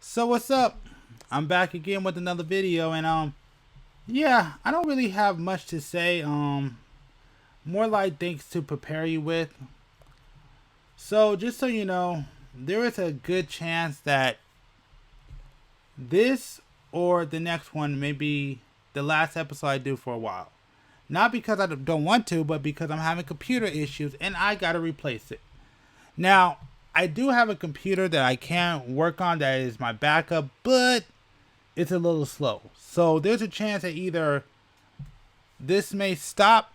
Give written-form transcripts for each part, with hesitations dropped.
So what's up? I'm back again with another video and yeah, I don't really have much to say. More like things to prepare you with. So just so you know, there is a good chance that this or the next one may be the last episode I do for a while. Not because I don't want to, but because I'm having computer issues and I gotta replace it. Now, I do have a computer that I can work on that is my backup, but it's a little slow. So there's a chance that either this may stop,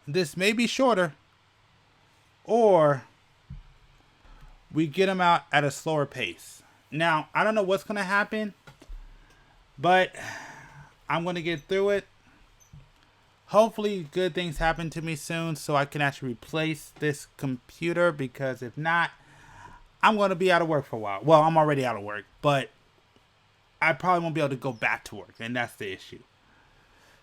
this may be shorter, or we get them out at a slower pace. Now, I don't know what's going to happen, but I'm going to get through it. Hopefully, good things happen to me soon so I can actually replace this computer, because if not, I'm going to be out of work for a while. Well, I'm already out of work, but I probably won't be able to go back to work, and that's the issue.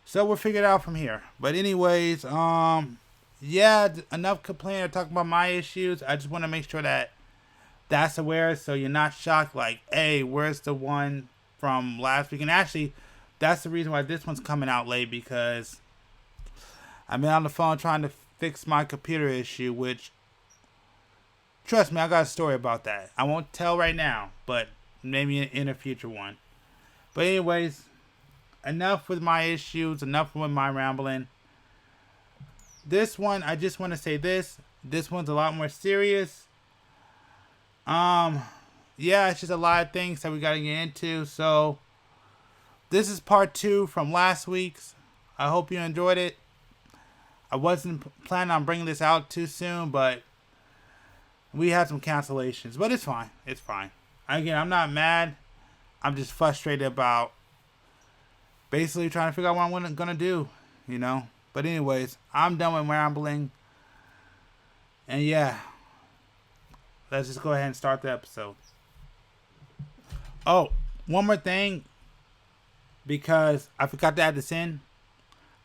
So we'll figure it out from here. But anyways, yeah, enough complaining or talking about my issues. I just want to make sure that that's aware, so you're not shocked. Like, hey, where's the one from last week? And actually, that's the reason why this one's coming out late, because I've been on the phone trying to fix my computer issue. Which, trust me, I got a story about that. I won't tell right now, but maybe in a future one. But anyways, enough with my issues, enough with my rambling. This one, I just want to say this. This one's a lot more serious. Yeah, it's just a lot of things that we got to get into. So, this is part 2 from last week's. I hope you enjoyed it. I wasn't planning on bringing this out too soon, but we had some cancellations. But it's fine. It's fine. Again, I'm not mad. I'm just frustrated about basically trying to figure out what I'm gonna do, you know. But anyways, I'm done with rambling, and yeah, let's just go ahead and start the episode. Oh, one more thing, because I forgot to add this in.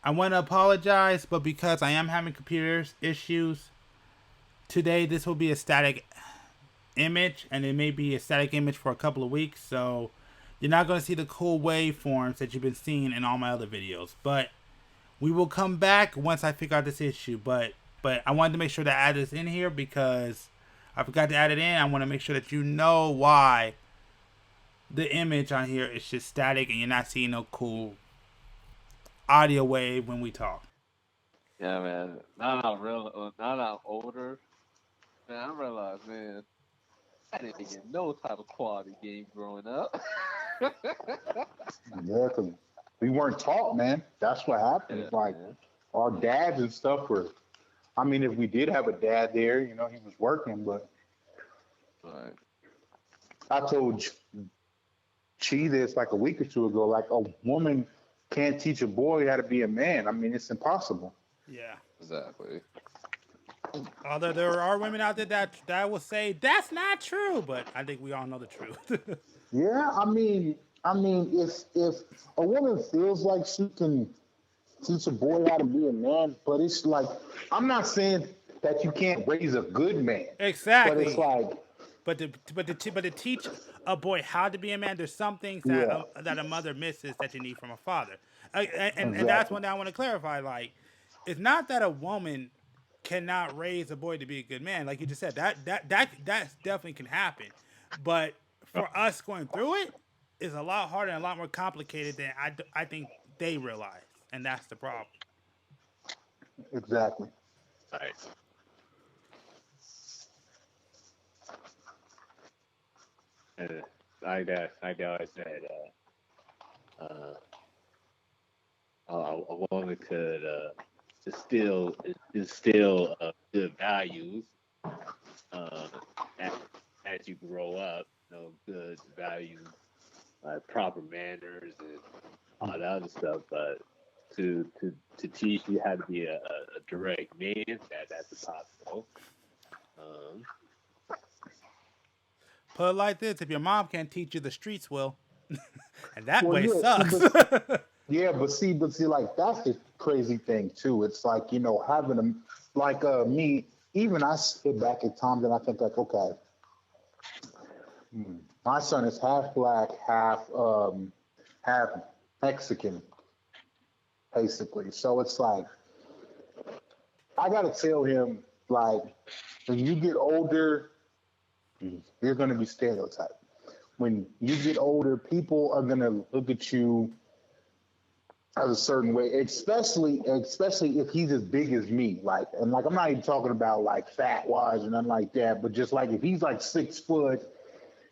I want to apologize, but because I am having computer issues today, this will be a static image, and it may be a static image for a couple of weeks, so you're not going to see the cool waveforms that you've been seeing in all my other videos. But we will come back once I figure out this issue. But I wanted to make sure to add this in here because I forgot to add it in. I want to make sure that you know why the image on here is just static and you're not seeing no cool audio wave when we talk. Yeah, man. Now that I'm older, man, I realize, man, I didn't get no type of quality game growing up. Yeah, because we weren't taught, man. That's what happened. Yeah, It's like man. our dads and stuff were. I mean, if we did have a dad there, he was working. But Right. I told Chi this like a week or two ago. Like, a woman can't teach a boy how to be a man. I mean, it's impossible. Yeah. Exactly. Although there are women out there that will say that's not true, but I think we all know the truth. Yeah, I mean, if a woman feels like she can teach a boy how to be a man, but it's like, I'm not saying that you can't raise a good man, but it's Exactly. like, But to teach a boy how to be a man, there's some things yeah, that a mother misses that you need from a father, and that's exactly, one that I want to clarify. Like, it's not that a woman cannot raise a boy to be a good man, like you just said. That definitely can happen, but for us going through it is a lot harder and a lot more complicated than I think they realize, and that's the problem. exactly. Right. Uh, like I said, uh, a woman could instill good values uh, as, as you grow up. Good values like proper manners and all that other stuff. But to teach you how to be a direct man, that's impossible. Um, Put it like this: if your mom can't teach you, the streets will, and that Well, way yeah, see, sucks. but yeah, but see, like, that's the crazy thing too. It's like, having a, like, me. Even I sit back at times and I think, like, okay, my son is half black, half Mexican, basically. So it's like I gotta tell him like when you get older, you're gonna be stereotyped. When you get older, people are gonna look at you as a certain way, especially if he's as big as me. Like, and like I'm not even talking about like fat wise or nothing like that, but just like if he's like 6 foot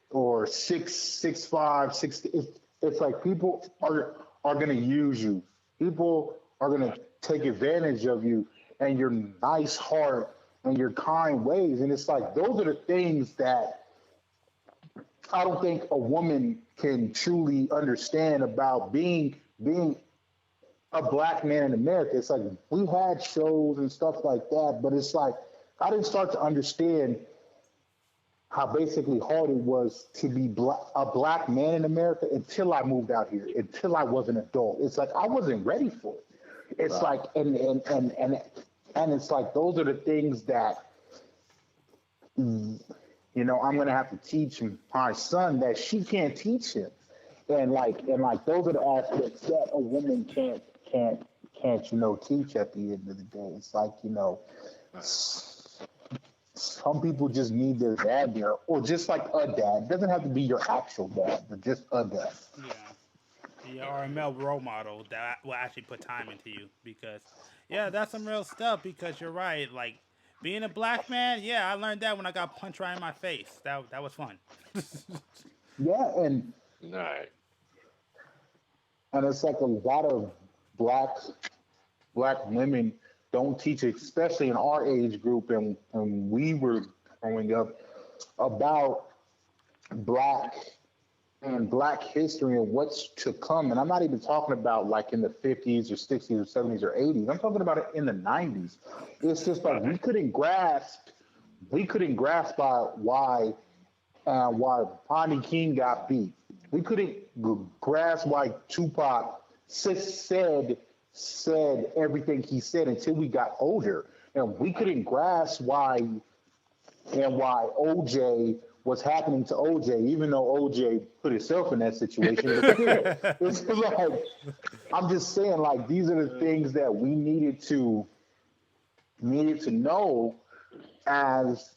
or 6'5", it's like people are gonna use you. People are gonna take advantage of you and your nice heart and your kind ways. And it's like those are the things that I don't think a woman can truly understand about being a black man in America. It's like we had shows and stuff like that, but it's like I didn't start to understand how basically hard it was to be a black man in America until I moved out here, until I was an adult. It's like I wasn't ready for it. It's like and it's like those are the things that I'm gonna have to teach my son that she can't teach him. And like those are the aspects that a woman can't teach at the end of the day. It's like, some people just need their dad there, or just like a dad. It doesn't have to be your actual dad, but just a dad. Yeah. Yeah, or a male role model that will actually put time into you because, yeah, that's some real stuff. Because you're right, like being a black man. Yeah, I learned that when I got punched right in my face. That was fun. Yeah, Right. and it's like a lot of black black women don't teach, especially in our age group and we were growing up, about black and black history and what's to come. And I'm not even talking about like in the 50s or 60s or 70s or 80s. I'm talking about it in the 90s. It's just like we couldn't grasp why Bonnie King got beat. We couldn't grasp why Tupac said everything he said until we got older, and we couldn't grasp why OJ was happening to OJ, even though OJ put himself in that situation. But still, it's like I'm just saying, like these are the things that we needed to know as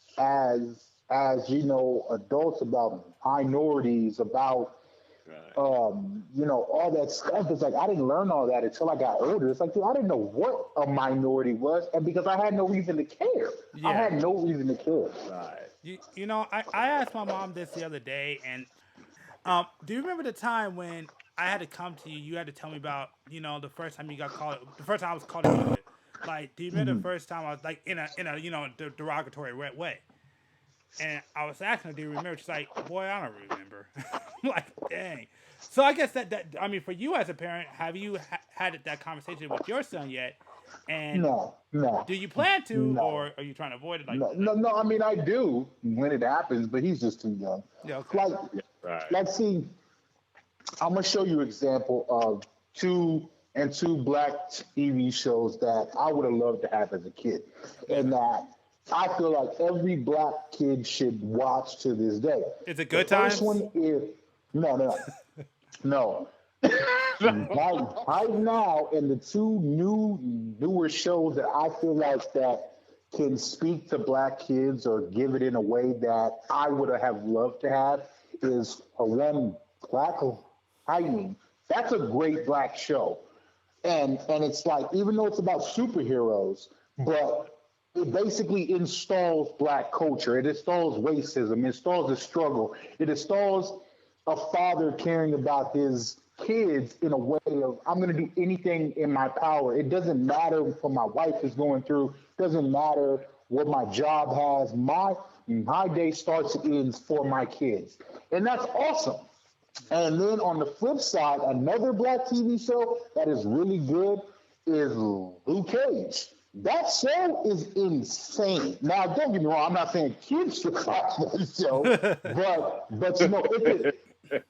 adults, about minorities, about Right. all that stuff. It's like I didn't learn all that until I got older. It's like, dude, I didn't know what a minority was, and because I had no reason to care. I Yeah. had no reason to care. Right. I asked my mom this the other day, and do you remember the time when I had to come to you? You had to tell me about the first time you got called, the first time I was called a nigga. Like, do you remember the first time I was like in a derogatory way? And I was asking her, do you remember? She's like, boy, I don't remember. I'm like, dang. So I guess that I mean, for you as a parent, have you had that conversation with your son yet? And No, no, do you plan to, no, or are you trying to avoid it? no, no, no. I mean, I do when it happens, but he's just too young. Yeah, okay. Like, Right. like, see, I'm gonna show you an example of two black TV shows that I would have loved to have as a kid, Yeah. and that I feel like every black kid should watch to this day. Is it The Good first Times? one is no, no, no. Right now, in the two newer shows that I feel like that can speak to black kids or give it in a way that I would have loved to have is one Black Lightning. That's a great black show, and it's like even though it's about superheroes, but it basically installs black culture. It installs racism. It installs the struggle. It installs a father caring about his kids in a way of I'm going to do anything in my power. It doesn't matter what my wife is going through. It doesn't matter what my job has. My day starts and ends for my kids, and that's awesome. And then on the flip side, another black TV show that is really good is Luke Cage. That show is insane. Now, don't get me wrong. I'm not saying kids should watch that show, but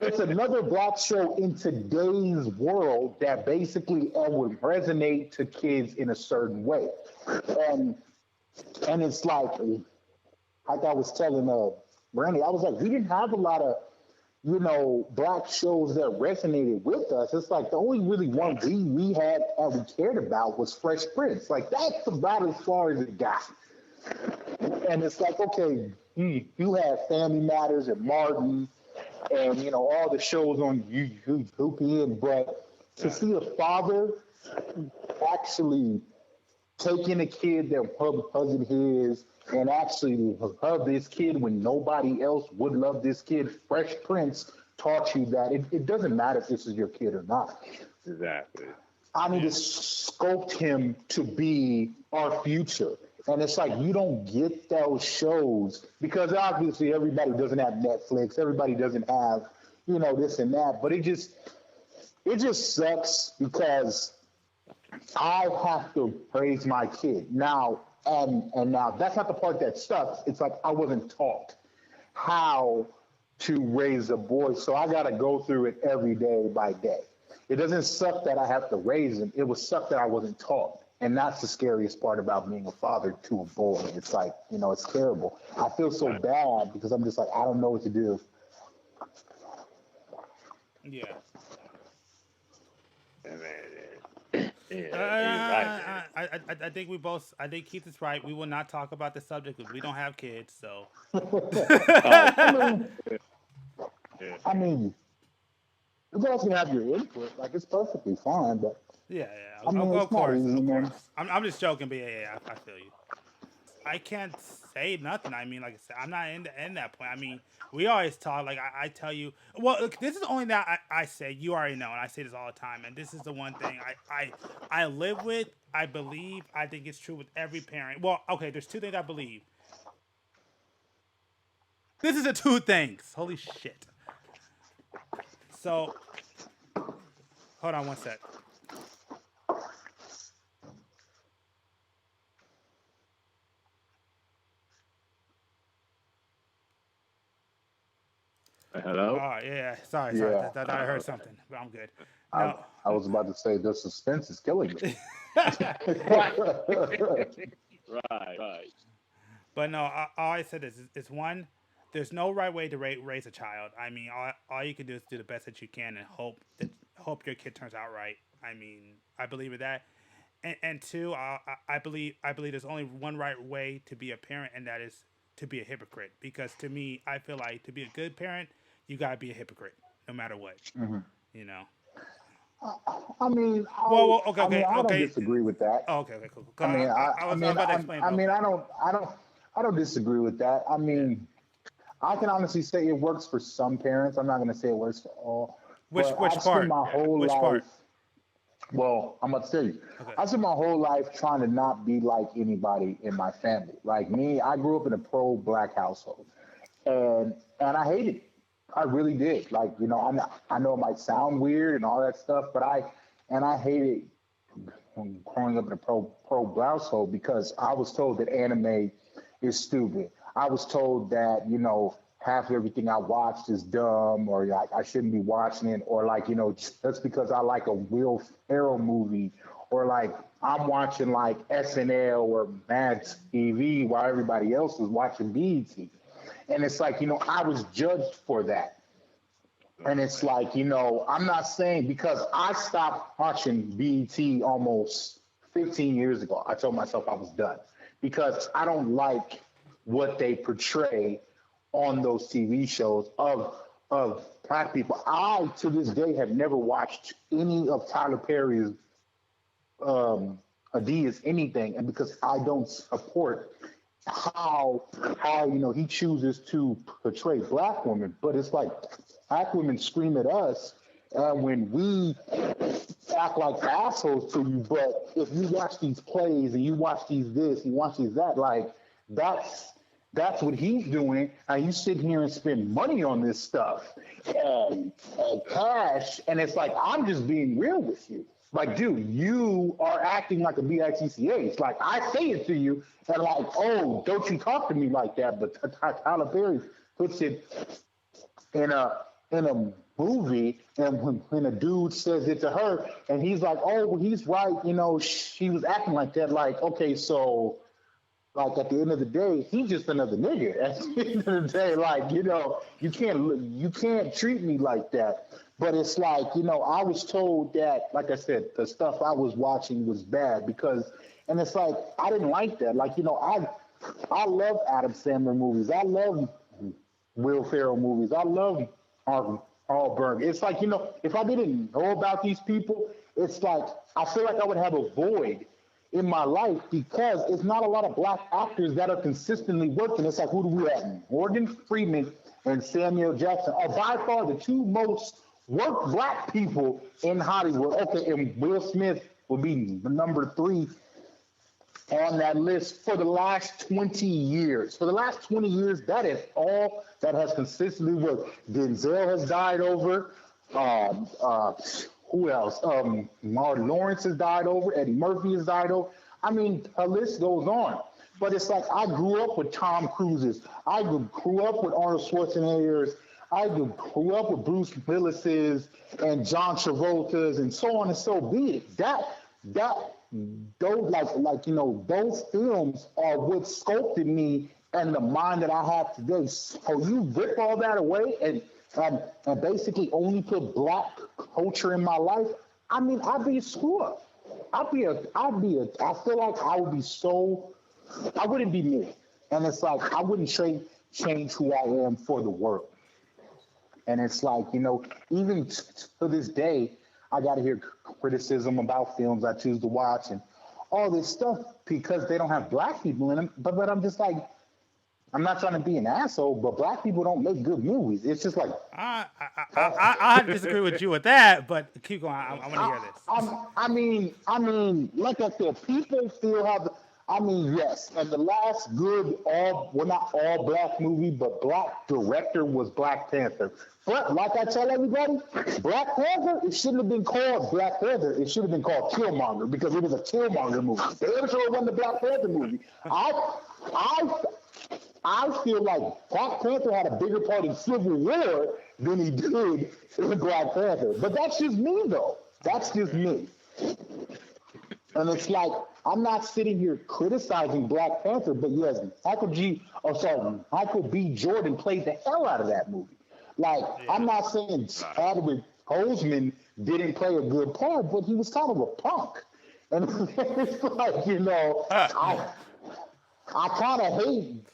it's another black show in today's world that basically would resonate to kids in a certain way, and and it's like I was telling Brandy, I was like, we didn't have a lot of black shows that resonated with us. It's like the only really one we had that we cared about was Fresh Prince. Like that's about as far as it got. And it's like, okay, you have Family Matters and Martin and all the shows on YouTube, but to see a father actually taking a kid that wasn't his and actually love this kid when nobody else would love this kid. Fresh Prince taught you that it doesn't matter if this is your kid or not. Exactly. I need to sculpt him to be our future. And it's like you don't get those shows because obviously everybody doesn't have Netflix, everybody doesn't have, this and that. But it just sucks because I have to raise my kid now, and now that's not the part that sucks. It's like I wasn't taught how to raise a boy, so I got to go through it every day by day. It doesn't suck that I have to raise him. It would suck that I wasn't taught, and that's the scariest part about being a father to a boy. It's like it's terrible. I feel so bad because I'm just like I don't know what to do. Yeah. Yeah, man. Yeah, you're right, man. I think we both. I think Keith is right. We will not talk about the subject because we don't have kids. So. I mean, you guys can have your input. Like it's perfectly fine, but Yeah. I mean, Of it's not course. easy, Of man. course. I'm just joking, but yeah. I feel you. I can't say nothing. I mean, like I said, I'm not in that point. I mean, we always talk. Like I tell you, well, look, this is the only that I say. You already know, and I say this all the time. And this is the one thing I live with. I believe. I think it's true with every parent. Well, okay. There's two things I believe. This is the two things. Holy shit. So, hold on one sec. Hello? Oh yeah. Sorry. Yeah, Thought I heard something, but I'm good. I No. I was about to say the suspense is killing me. Right. But no, all I said is one, there's no right way to raise a child. I mean, all you can do is do the best that you can and hope your kid turns out right. I mean, I believe in that. And two, I believe there's only one right way to be a parent, and that is to be a hypocrite. Because to me, I feel like to be a good parent, you gotta be a hypocrite, no matter what. You know. I mean, I don't Okay. disagree with that. Oh, okay, cool. I mean, I was about to explain. I But mean, okay. I don't disagree with that. I Yeah. mean, I can honestly say it works for some parents. I'm not going to say it works for all, but Which I've spent part? my whole Which life. part? Well, I'm gonna tell you, Okay. I spent my whole life trying to not be like anybody in my family. Like me, I grew up in a pro-black household, and I hated it. I really did. Like I know it might sound weird and all that stuff, but I hated growing up in a pro household because I was told that anime is stupid. I was told that half of everything I watched is dumb, or like I shouldn't be watching it, or like just because I like a Will Ferrell movie, or like I'm watching like SNL or Mad TV while everybody else is watching BET, and it's like I was judged for that. And it's like, I'm not saying because I stopped watching BET almost 15 years ago. I told myself I was done because I don't like what they portray on those TV shows of black people. I to this day have never watched any of Tyler Perry's Adidas anything, and because I don't support how he chooses to portray black women, but it's like black women scream at us when we act like assholes to you. But if you watch these plays and you watch these this, you watch these that, like that's what he's doing, and you sit here and spend money on this stuff, cash, and it's like I'm just being real with you. Like, dude, you are acting like a bitch. Like, I say it to you, and like, oh, don't you talk to me like that. But Tyler Perry puts it in a movie, and when a dude says it to her, and he's like, oh, well, he's right. She was acting like that. Like, okay, so like at the end of the day, he's just another nigga. At the end of the day, like you can't treat me like that. But it's like I was told that, like I said, the stuff I was watching was bad because, and it's like I didn't like that. Like I love Adam Sandler movies. I love Will Ferrell movies. I love Hallberg. It's like if I didn't know about these people, it's like I feel like I would have a void in my life because it's not a lot of black actors that are consistently working. It's like, who do we have? Morgan Freeman and Samuel Jackson are by far the two most worked black people in Hollywood. Okay, and Will Smith will be number three on that list for the last 20 years. For the last 20 years, that is all that has consistently worked. Denzel has died over. Um, uh, who else? Martin Lawrence has died over. Eddie Murphy has died over. I mean, a list goes on. But it's like I grew up with Tom Cruise's. I grew up with Arnold Schwarzenegger's. I grew up with Bruce Willis's and John Travolta's and so on and so be it. That those those films are what sculpted me and the mind that I have today. So you rip all that away and basically only put black culture in my life. I mean, I'd be a screw up. I feel like I would be so, I wouldn't be me. And it's like, I wouldn't change who I am for the world. And it's like, even to this day, I got to hear criticism about films I choose to watch and all this stuff because they don't have black people in them. But I'm just like, I'm not trying to be an asshole, but black people don't make good movies. It's just like, I have to disagree with you with that, but keep going. I want to hear this. like I said, people still have. I mean, yes, and the last good not all black movie, but black director was Black Panther. But like I tell everybody, Black Panther, it shouldn't have been called Black Panther. It should have been called Killmonger because it was a Killmonger movie. They ever should have won the Black Panther movie. I I feel like Black Panther had a bigger part in Civil War than he did in Black Panther. But that's just me, though. That's just me. And it's like, I'm not sitting here criticizing Black Panther, but yes, Michael B. Jordan played the hell out of that movie. Like, I'm not saying Chadwick Boseman didn't play a good part, but he was kind of a punk. And it's like, I kind of hate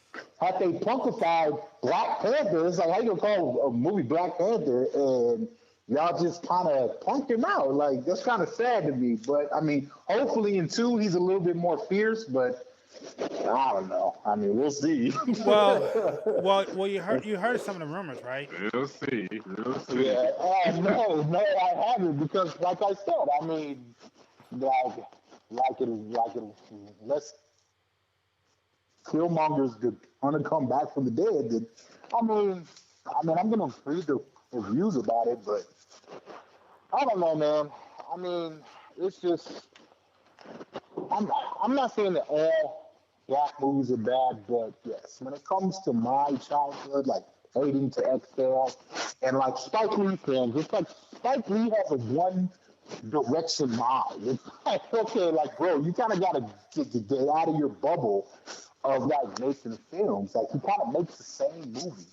how they punkified Black Panther. It's like, how you gonna call a movie Black Panther and y'all just kind of punked him out? Like, that's kind of sad to me. But I mean, hopefully in 2 he's a little bit more fierce. But I don't know. I mean, we'll see. Well, you heard some of the rumors, right? We'll see. We'll see. Yeah. No, I haven't because, like I said, I mean, let's Killmonger's gonna come back from the dead. Then, I mean, I'm gonna read the reviews about it, but I don't know, man. I mean, it's just I'm not saying that all black movies are bad, but yes, when it comes to my childhood, like Waiting to Exhale and like Spike Lee films, it's like Spike Lee has a one direction mind. It's like, okay, like, bro, you kind of got to get out of your bubble of like making films. Like, he kind of makes the same movie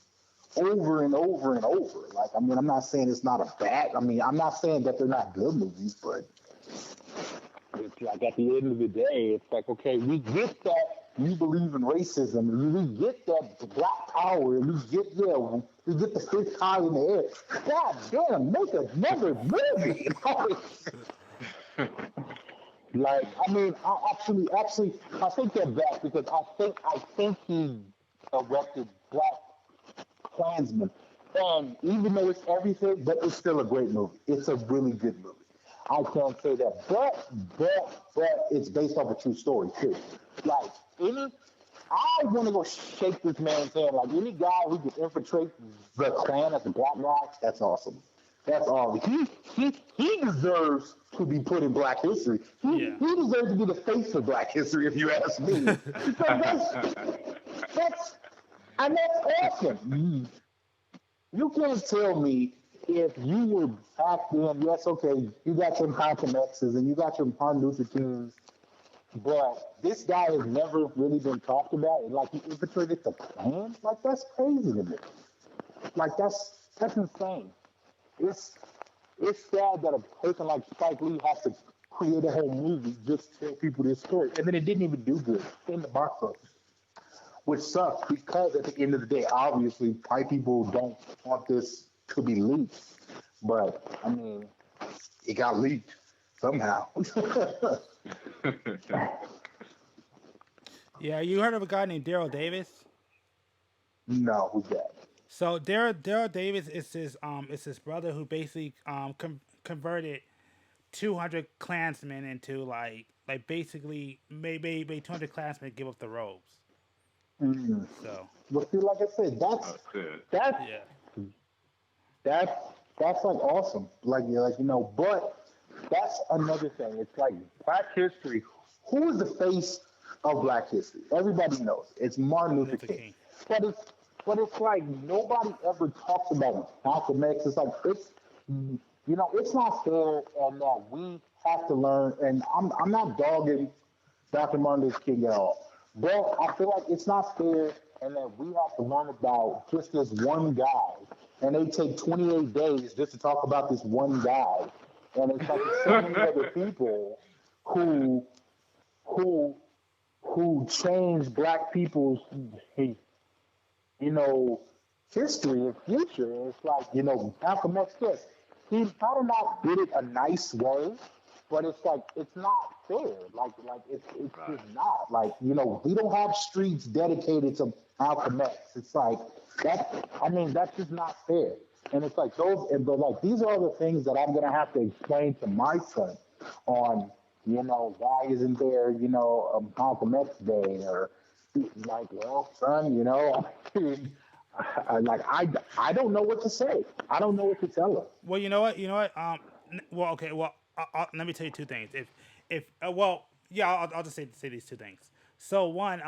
over and over and over. Like, I mean, I'm not saying it's not a bad, I mean, I'm not saying that they're not good movies, but it's like at the end of the day, it's like, okay, we get that you believe in racism, and we get that black power, and we get the fifth high in the air. God damn, make another movie. Like, I mean, I actually, I take that back because I think he directed Black Klansman, and even though it's everything, but it's still a great movie. It's a really good movie. I can't say that, but it's based off a true story too. Like, I want to go shake this man's hand. Like, any guy who can infiltrate the Klan as a black guy, that's awesome. That's all. He deserves to be put in Black history. He deserves to be the face of Black history, if you ask me. Because that's awesome. You can't tell me if you were back then, yes, okay, you got your Malcolm X's and you got your Martin Luther Kings But this guy has never really been talked about, and like he infiltrated the Klan. Like that's crazy to me. Like that's insane. It's it's sad that a person like Spike Lee has to create a whole movie just to tell people this story, and then it didn't even do good in the box office, which sucks because at the end of the day, obviously, white people don't want this to be leaked. But I mean, it got leaked somehow. Yeah, you heard of a guy named Daryl Davis? No, who's that? So Daryl Davis is his brother who basically converted 200 Klansmen into basically made 200 Klansmen give up the robes. Mm. So But see, like I said, Oh, shit. that's yeah, that's that's like awesome. Like but that's another thing. It's like Black History. Who is the face of Black History? Everybody knows it's Martin Luther Luther King. King. But it's but it's like nobody ever talks about Malcolm X. It's like it's not fair, and that we have to learn. And I'm not dogging Dr. Martin Luther King at all. But I feel like it's not fair, and that we have to learn about just this one guy, and they take 28 days just to talk about this one guy, and it's like there's so many other people who who who changed Black people's you know, history and future. It's like, Malcolm X, yes, he kind of not did it a nice way, but it's like it's not fair. Like it's Right. just not. Like, we don't have streets dedicated to Malcolm X. It's like that. I mean, that's just not fair. And it's like but like these are the things that I'm gonna have to explain to my son on, why isn't there, a Malcolm X Day, or like, well, son, I don't know what to say. I don't know what to tell her. Well, you know what? You know what? Well, okay. Well, let me tell you two things. If well, yeah, I'll just say these two things. So one,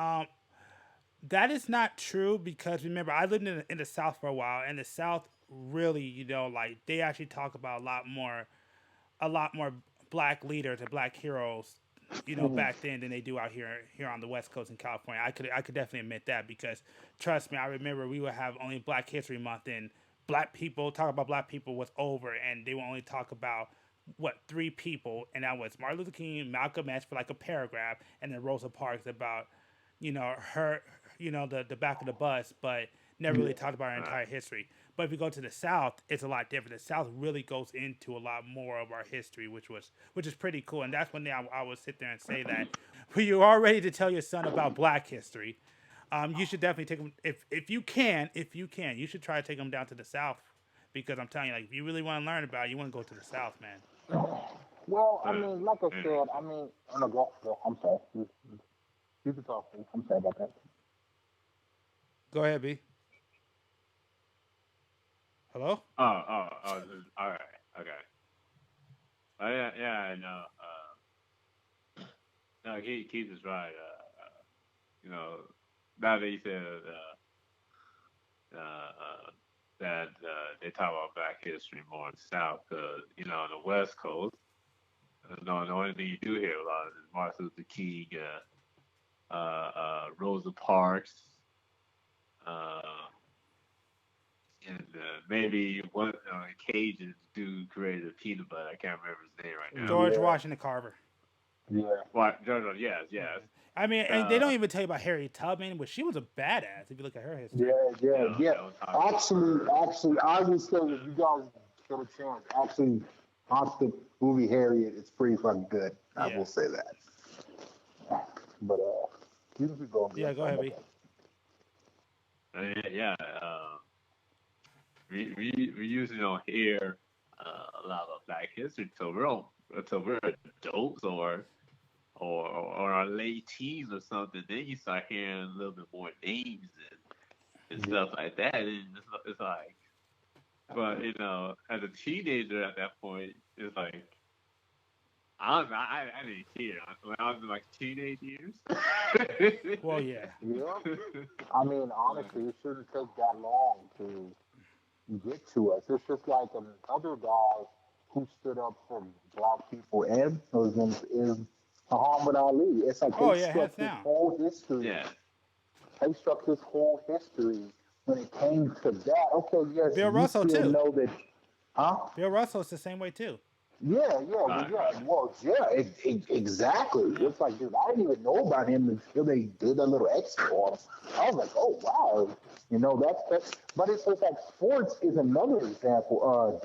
that is not true because remember, I lived in the South for a while, and the South really, like they actually talk about a lot more black leaders and black heroes, Mhm. back then than they do out here on the West Coast in California. I could definitely admit that because trust me, I remember we would have only Black History Month and black people talk about black people was over and they would only talk about what three people and that was Martin Luther King, Malcolm X for like a paragraph, and then Rosa Parks about her the back of the bus, but never really Yeah. talked about her Right. entire history. But if you go to the South, it's a lot different. The South really goes into a lot more of our history, which is pretty cool. And that's one thing I would sit there and say that when you are ready to tell your son about Black history, you should definitely take him if you can, you should try to take him down to the South because I'm telling you, like if you really want to learn about it, you want to go to the South, man. Well, I Uh, mean, like I anyway. said, I mean, oh, no, I'm sorry. You can talk. I'm sorry about that. Go ahead, B. Hello. All right. Okay. Yeah, yeah, I know. No, Keith is right. You know, now that you said that they talk about Black history more in the South, because on the West Coast, the only thing you do hear a lot is Martin Luther King, Rosa Parks, uh, and maybe one Cajun dude created a peanut butter. I can't remember his name right now. George Yeah, Washington Carver. yeah, What? No, yes, yes. Yeah. I mean, and they Uh, don't even tell you about Harriet Tubman, but she was a badass if you look at her history. yeah, yeah, yeah. they don't talk about Actually, her. actually, I would say if you guys get a chance, actually watch the movie Harriet. It's pretty fucking good. I Yeah. will say that. But you can keep going. Yeah, I'm go sorry ahead, about B. that. Yeah. We usually don't hear a lot of Black history until we're adults or our late teens or something. Then you start hearing a little bit more names and Yeah, stuff like that. And it's like, but as a teenager at that point, it's like I didn't hear when I was in like teenage years. Well, yeah. yeah. I mean, honestly, it shouldn't take that long to get to us. It's just like another guy who stood up for black people, and his name is Muhammad Ali. It's like Oh they yeah, hands struck this down. whole history. Yeah. They struck this whole history when it came to that. Okay, yes, Bill you Russell still too. know that, huh? Bill Russell's the same way too. Yeah, yeah, well, Right. yeah, Right. well, yeah, exactly. Yeah. It's like, dude, I didn't even know about him until they did a little extra on him. I was like, oh wow, that's. But it's just like sports is another example.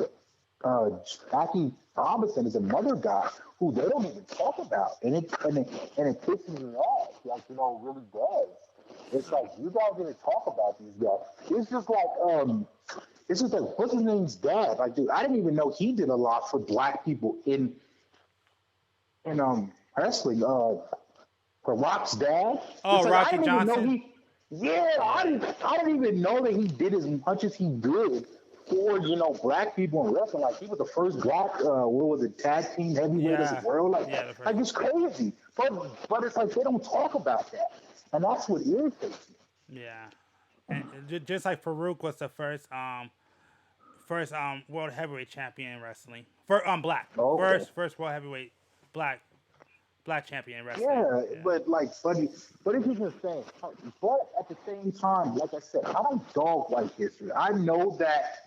Jackie Robinson is another guy who they don't even talk about, and it pisses me off, like really does. It's like you guys didn't talk about these guys. It's just like what's his name's dad? Like, dude, I didn't even know he did a lot for black people in wrestling. For Rock's dad. Oh, It's like I Rocky didn't even know Johnson. he. Yeah, I Yeah. didn't even know that he did as much as he did for black people in wrestling. Like he was the first black what was it, tag team heavyweight of the Yeah. world. Yeah, the Like first. it's crazy. But it's like they don't talk about that, and that's what irritates me. Yeah. And just like Farouk was the first world heavyweight champion in wrestling. For black. Okay. First world heavyweight black champion in wrestling. Yeah, Yeah. but it's just insane. But at the same time, like I said, I don't dog white history. I know that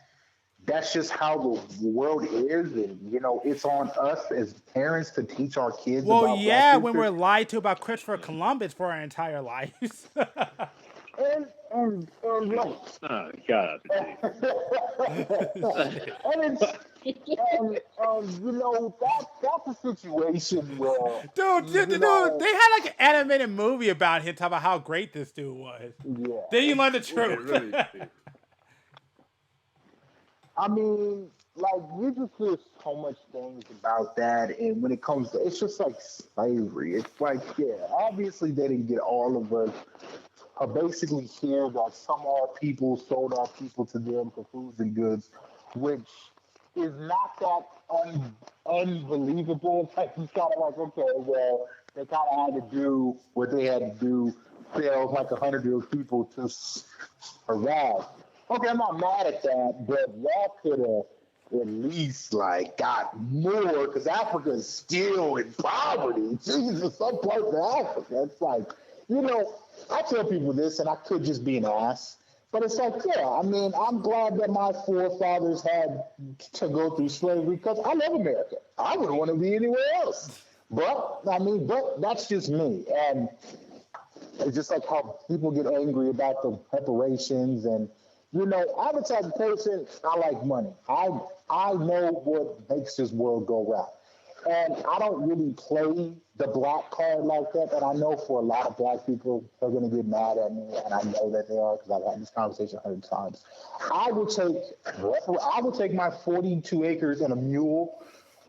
that's just how the world is, and it's on us as parents to teach our kids Well, about Black yeah, when history. we're lied to about Christopher Columbus for our entire lives. And like, Oh God. and it's that's a situation where Dude, they had like an animated movie about him talking about how great this dude was. yeah. Then you learn the It truth. really. I mean, like you just hear so much things about that, and when it comes to, it's just like slavery. It's like, yeah, obviously they didn't get all of us. Basically, here that some of our people sold our people to them for foods and goods, which is not that unbelievable. Like it's kind of like, okay, well, they kind of had to do what they had to do, sell like 100 people to survive. Okay, I'm not mad at that, but y'all could have at least like got more because Africa is still in poverty. Jesus, some parts of Africa, it's like I tell people this, and I could just be an ass, but it's like, yeah, I mean, I'm glad that my forefathers had to go through slavery because I love America. I wouldn't want to be anywhere else. But that's just me, and it's just like how people get angry about the reparations and I'm the type of person I like money. I know what makes this world go round. And I don't really play the black card like that. And I know for a lot of black people, they're going to get mad at me. And I know that they are because I've had this conversation 100 times. I would take my 42 acres and a mule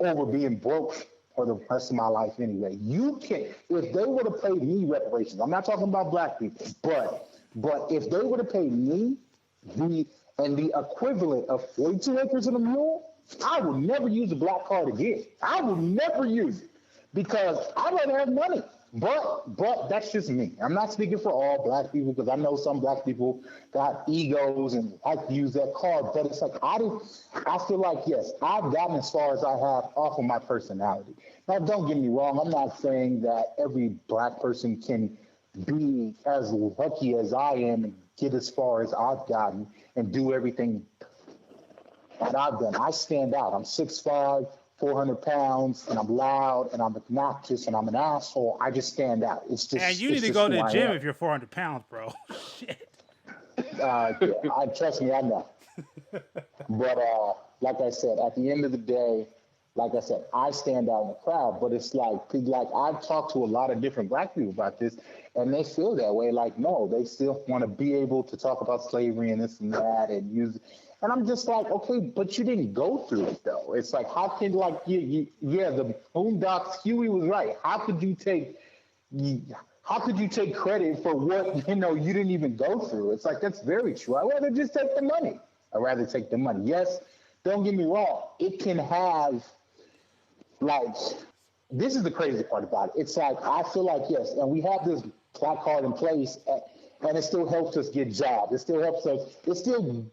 over being broke for the rest of my life anyway. You can, if they would have paid me reparations, I'm not talking about black people, but if they would have paid me the equivalent of 42 acres and a mule, I will never use a black card again. I will never use it because I'd rather have money. But that's just me. I'm not speaking for all black people because I know some black people got egos and like to use that card. But it's like I feel like yes, I've gotten as far as I have off of my personality. Now, don't get me wrong. I'm not saying that every black person can be as lucky as I am and get as far as I've gotten and do everything that I've done. I stand out. I'm 6'5", 400 pounds, and I'm loud, and I'm obnoxious, and I'm an asshole. I just stand out. And you need it's to just go to who the I gym am. if you're 400 pounds, bro. Shit. Yeah, trust me, I know. But like I said, at the end of the day, like I said, I stand out in the crowd. But it's like I've talked to a lot of different black people about this, and they feel that way. Like, no, they still want to be able to talk about slavery and this and that and use. And I'm just like, okay, but you didn't go through it though. It's like, how can yeah, the Boondocks, Huey was right. How could you take credit for what you didn't even go through? It's like that's very true. I'd rather just take the money. I'd rather take the money. Yes, don't get me wrong. It can have like this is the crazy part about it. It's like I feel like yes, and we have this black card in place, and it still helps us get jobs. It still helps us. It still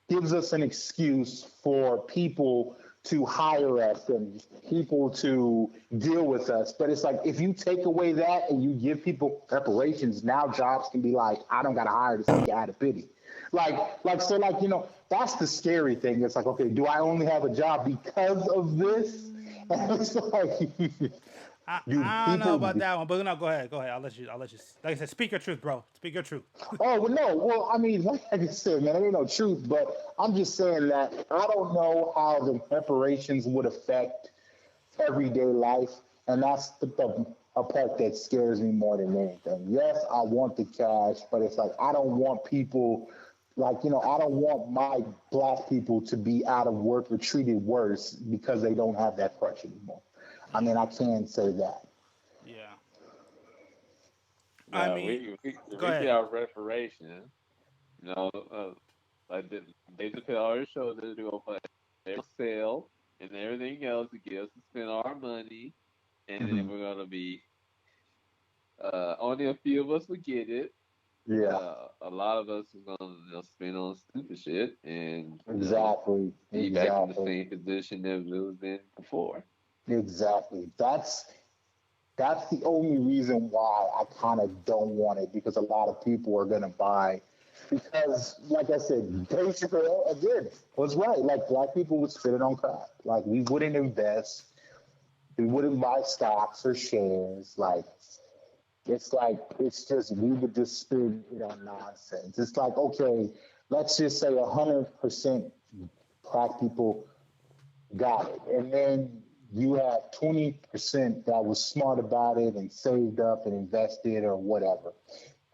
gives us an excuse for people to hire us and people to deal with us. But it's like if you take away that and you give people reparations, now jobs can be like, I don't got to hire this nigga out of pity. That's the scary thing. It's like, okay, do I only have a job because of this? And it's like, do I don't know about people? that one, but no, go ahead. Go ahead. I'll let you. Like I said, speak your truth, bro. Speak your truth. Oh well, no. Well, I mean, like I said, man, there ain't no truth. But I'm just saying that I don't know how the reparations would affect everyday life, and that's the a part that scares me more than anything. Yes, I want the cash, but it's like I don't want people, I don't want my black people to be out of work or treated worse because they don't have that crutch anymore. I mean, Yeah. I can say that. Yeah. I Now mean, go we get ahead. our reparations. You know, like they just put all our shoulders to go for sale and everything else to get us to spend our money, and then Hmm. we're gonna be only a few of us will get it. Yeah, A lot of us are gonna spend on stupid shit and exactly, be back in the exactly, same position that we was in before. exactly. That's the only reason why I kind of don't want it because a lot of people are gonna buy because, like I said, basically again was right. Like black people would spend it on crap. Like we wouldn't invest, we wouldn't buy stocks or shares. It's just we would just spend it on nonsense. It's like okay, let's just say 100% black people got it. And then you have 20% that was smart about it and saved up and invested or whatever.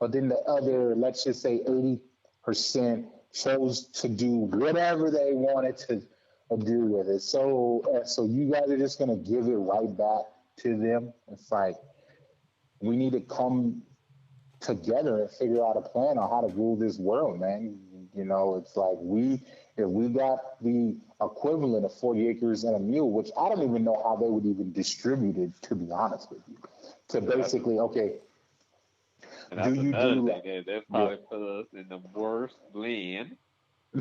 But then the other, let's just say 80% chose to do whatever they wanted to do with it. So you guys are just gonna give it right back to them. It's like we need to come together and figure out a plan on how to rule this world, man. It's like if we got the equivalent of 40 acres and a mule, which I don't even know how they would even distribute it, to be honest with you. To And that's basically, okay, and do that's you another do thing. They yeah. probably put us in the worst land. Uh,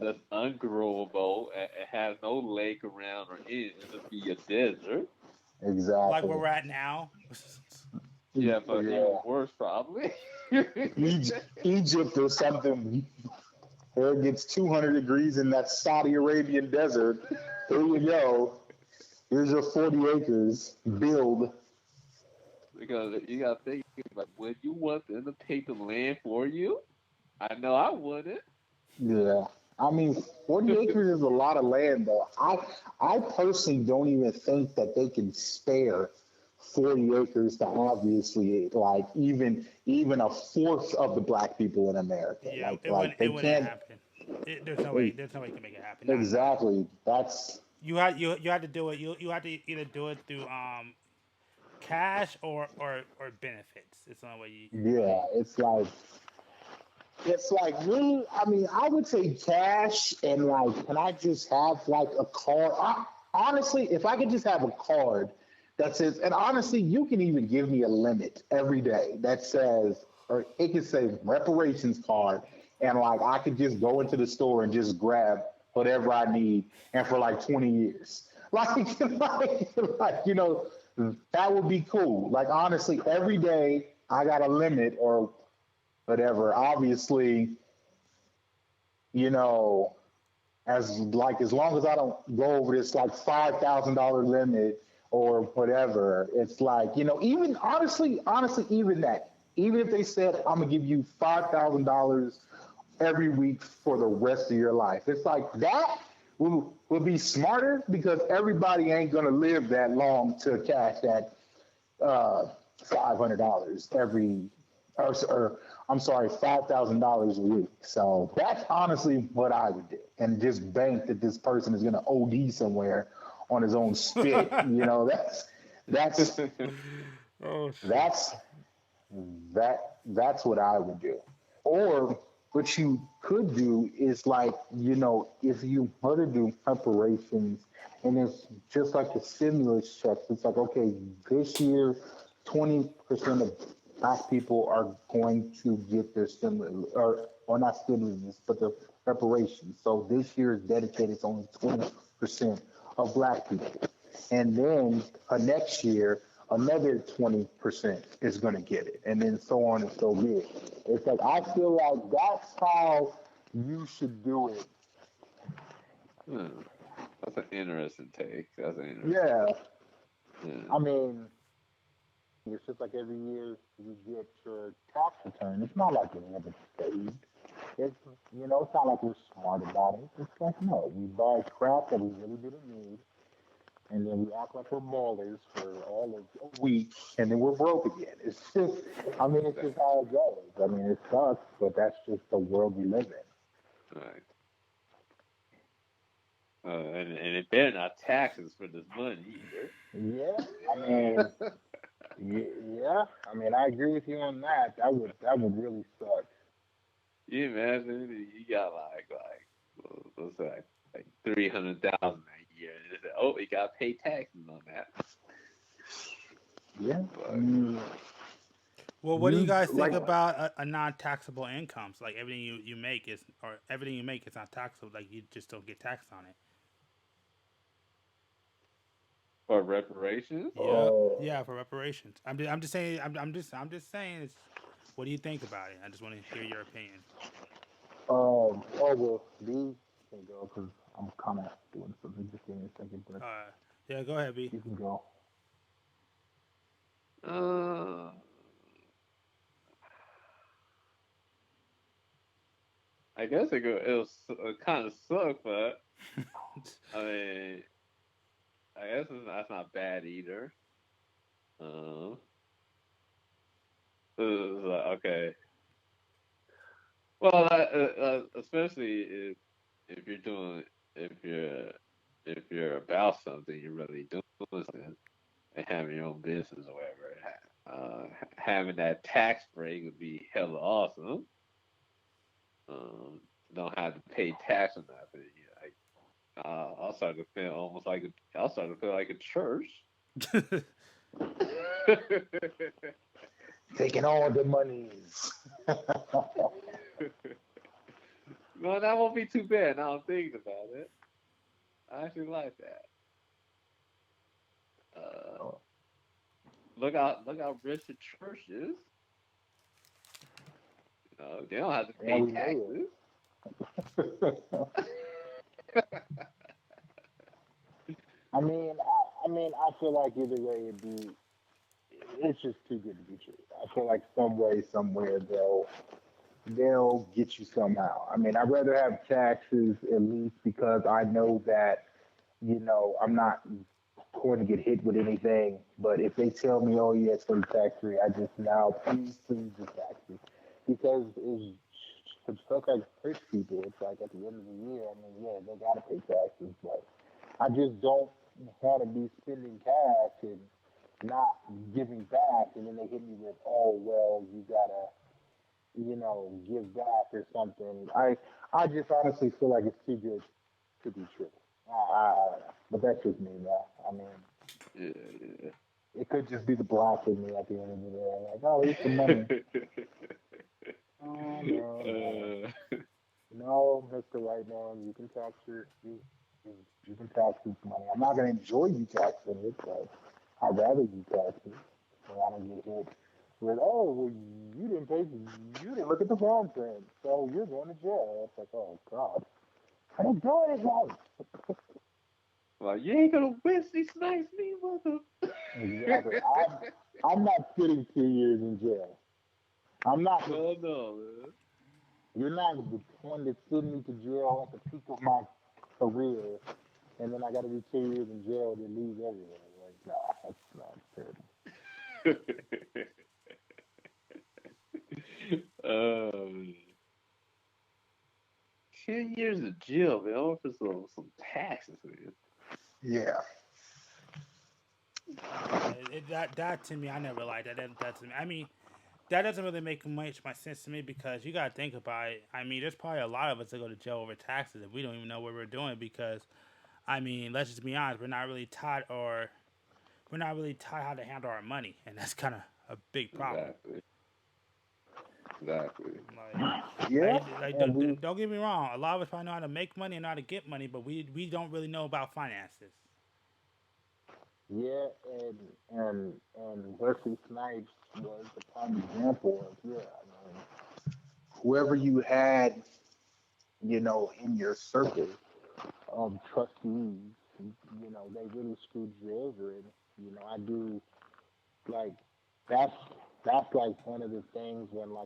that's ungrowable. It has no lake around or anything. It'll be a desert. Like where Exactly. we're at now. Yeah, but even Yeah. worse, probably. Egypt or something, where it gets 200 degrees in that Saudi Arabian desert. Here you go. Here's your 40 acres. Build. Because you gotta think about would you want them to take the land for you? I know I wouldn't. Yeah. I mean, 40 acres is a lot of land, though. I personally don't even think that they can spare 40 acres to obviously like even a fourth of the black people in America. Yeah, Like it they wouldn't can't happen. There's no way. There's no way you can make it happen. Not now. exactly. That's You had to do it. You had to either do it through cash or benefits. It's the only way you yeah. really. It's like really. I mean, I would say cash and like, can I just have like a card? Honestly, if I could just have a card that says, and honestly, you can even give me a limit every day that says, or it could say reparations card, and like I could just go into the store and just grab whatever I need, and for like 20 years. That would be cool. Like honestly, every day I got a limit or whatever. Obviously, you know, as long as I don't go over this like $5,000 limit or whatever, it's like even honestly, even that, even if they said I'm gonna give you $5,000 every week for the rest of your life, it's like that will be smarter because everybody ain't gonna live that long to cash that uh, $500 every, or I'm sorry, $5,000 a week. So that's honestly what I would do, and just bank that this person is going to OD somewhere on his own spit. That's Oh shit. that's that's what I would do. Or what you could do is like, if you were to do preparations and it's just like the stimulus checks, it's like, okay, this year, 20% of black people are going to get their stimulus, or not stimulus, but the reparations. So this year is dedicated to only 20% of black people. And then next year, another 20% is going to get it. And then so on and so forth. It's like, I feel like that's how you should do it. Hmm. That's an interesting take. That's an interesting Yeah. take. Yeah. I mean, it's just like every year you get your tax return. It's not like it never saved. It's, it's not like we're smart about it. It's like, no, we buy crap that we really didn't need, and then we act like we're ballers for all of a week, and then we're broke again. It's just, I mean, it's just Exactly. how it goes. I mean, it sucks, but that's just the world we live Right. And it better not taxes for this money either. in. Yeah, I mean, yeah, I mean, I agree with you on that. That would really suck. You imagine you got what's that, like 300,000 a year, and they say, oh, you got to pay taxes on that. Yeah, I But mean, Well, what do you you guys think like. about a non-taxable income? So, like everything you make is, or everything you make is not taxable. Like you just don't get taxed on it. for reparations, Yeah, Oh, yeah, for reparations. I'm just saying. I'm just saying. It's, what do you think about it? I just want to hear your opinion. oh well, B can go because I'm kind of doing something. Just give me a second, but Uh, yeah, go ahead, B. you can go. uh, I guess it'll kind of suck, but I mean, I guess that's not bad either. Um, okay. Well, especially if you're doing if you're if you're about something, you're really doing something and having your own business or whatever. Having that tax break would be hella awesome. Um, don't have to pay tax on nothing. I'll start to feel almost like I'll start to feel like a church. Taking all the monies. No, that won't be too bad. Now I'm thinking about it. I actually like that. Uh, look how rich the church is. They don't have to Yeah, pay we live. taxes. I feel like either way it's just too good to be true. I feel like some way, somewhere they'll get you somehow. I mean, I'd rather have taxes at least because I know that I'm not going to get hit with anything. But if they tell me, oh yeah, it's for the tax free, I just now please just tax me because it's stuff like rich people. It's like at the end of the year, I mean, yeah, they gotta pay taxes, but I just don't want to be spending cash and not giving back, and then they hit me with, oh well, you gotta give back or something. I just honestly feel like it's too good to be true. I don't know. But that's just me, man. I mean, Yeah, yeah. it could just be the black in me at the end of the day. Like, oh, here's some money. Oh, no, no. uh, No, Mr. White Man, you can tax this money. I'm not gonna enjoy you taxing it, but I'd rather you tax it so I don't get hit with, oh, well, you didn't look at the fine print, so you're going to jail. It's like, oh God, I didn't do anything. like you ain't gonna Wesley Snipes me, mother. Exactly. I'm not sitting 2 years in jail. I'm not the Oh no, You're not the one that sent me to jail at the peak of my career, and then I got to do 2 years in jail to leave everywhere. Like, nah, that's not terrible. man. um, 10 years of jail, man. All for some taxes, man. Yeah. Yeah, that to me, I never liked that. That to me, I mean, that doesn't really make much sense to me because you gotta think about it. I mean, there's probably a lot of us that go to jail over taxes and we don't even know what we're doing because, I mean, let's just be honest, we're not really taught how to handle our money, and that's kind of a big problem. Exactly. Exactly. Yeah, and Don't get me wrong. A lot of us probably know how to make money and know how to get money, but we don't really know about finances. yeah, and Wesley Snipes was the prime example of yeah. I mean, whoever you had, in your circle of trustees, they really screwed you over, and I do like that's that's like one of the things when I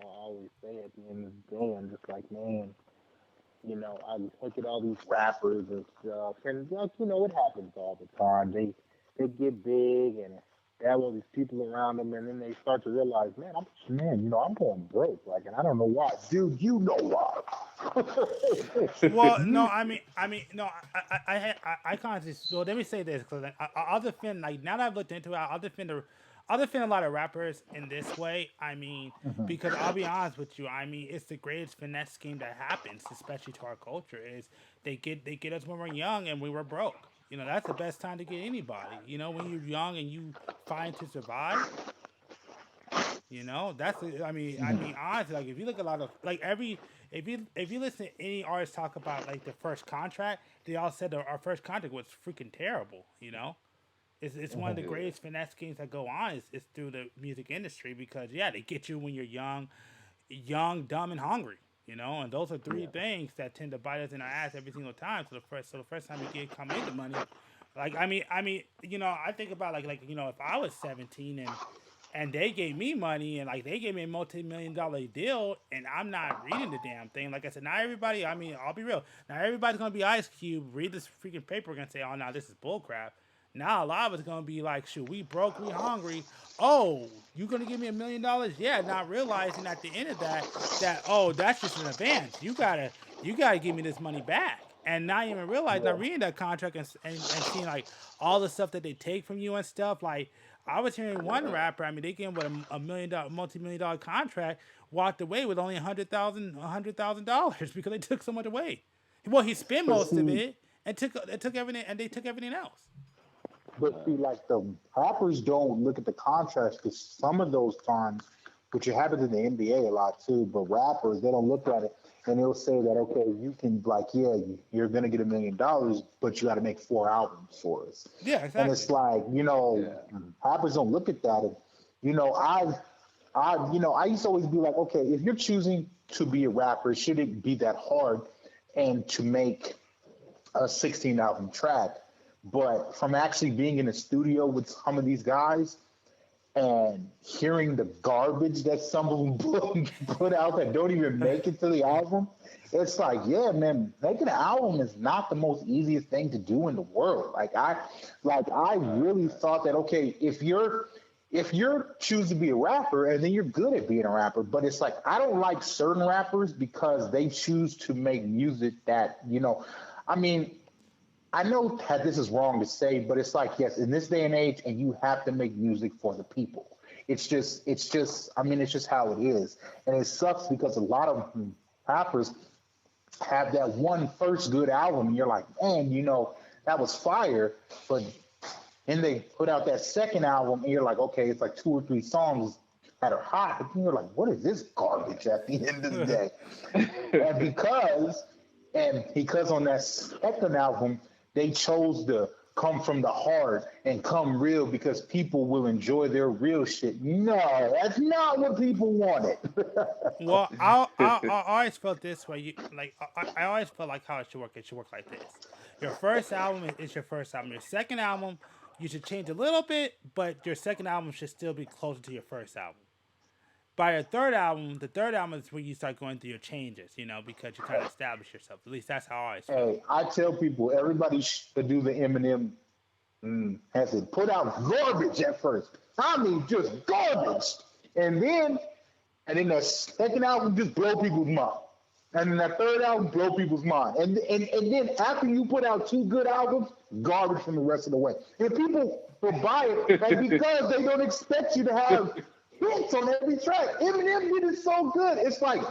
always say at the end of the day, I'm just like, man, I look at all these rappers and stuff, and it happens all the time. They get big and they have all these people around them, and then they start to realize, man, I'm going broke, like, and I don't know why, dude. You know why? Well, no, no, I can't just. Well, let me say this because I'll defend. Like now that I've looked into it, I'll defend a lot of rappers in this way. I mean, because I'll be honest with you. I mean, it's the greatest finesse scheme that happens, especially to our culture. Is they get us when we're young and we were broke. That's the best time to get anybody. When you're young and you find to survive. I mean, honestly, like if you look at a lot of like every if you listen to any artist talk about like the first contract, they all said that our first contract was freaking terrible. It's one of the Yeah. greatest finesse schemes that go on is through the music industry because yeah, they get you when you're young, dumb, and hungry. And those are three Yeah. things that tend to bite us in our ass every single time. So the first time we get come into money, like I think about if I was 17 and they gave me money and like they gave me a multi-million-dollar deal and I'm not reading the damn thing. Like I said, not everybody. I mean, I'll be real. Not everybody's gonna be Ice Cube. Read this freaking paper and say, "Oh, now this is bullcrap." Now a lot of us gonna be like, "Shoot, we broke, we hungry." Oh, you gonna give me $1 million? Yeah, not realizing at the end of that that's just an advance. You gotta give me this money back. And not even realize, not Yeah. reading that contract and seeing like all the stuff that they take from you and stuff. Like I was hearing one rapper. I mean, they gave him what a multi-million-dollar contract, walked away with only $100,000 because they took so much away. Well, he spent But most of see, it and took everything, and they took everything else. like the rappers don't look at the contracts because some of those times, which it happens in the NBA a lot too, but rappers they don't look at it and they'll say that okay, you can like yeah, you're gonna get $1 million, but you got to make 4 albums for us, Yeah, and it's exactly. like Yeah. rappers don't look at that, and you know I used to always be like okay, if you're choosing to be a rapper, should it be that hard, and to make a 16 album track. But from actually being in the studio with some of these guys and hearing the garbage that some of them put out that don't even make it to the album, it's like, yeah, man, making an album is not the most easiest thing to do in the world. Like I Right. really Right. thought that okay, if you're choose to be a rapper and then you're good at being a rapper, but it's like I don't like certain rappers because they choose to make music that I mean, I know that this is wrong to say, but it's like, yes, in this day and age, and you have to make music for the people. I mean, it's just how it is. And it sucks because a lot of rappers have that one first good album, and you're like, man, that was fire. But then they put out that second album, and you're like, okay, it's like two or three songs that are hot, but then you're like, what is this garbage at the end of the day? And because on that second album they chose to come from the heart and come real because people will enjoy their real shit. No, that's not what people wanted. Well, I always felt this way. I always felt like how it should work. It should work like this: your first album is your first album. Your second album, you should change a little bit, but your second album should still be closer to your first album. By your third album, the third album is where you start going through your changes. Because you kind of establish yourself. At least that's how I always felt. Hey, I tell people everybody should do the Eminem has it put out garbage at first. I mean, just garbage, and then the second album just blow people's mind. And then that third album blow people's mind. And then after you put out two good albums, garbage from the rest of the way. And people will buy it and because they don't expect you to have hits on every track. Eminem did it so good. It's like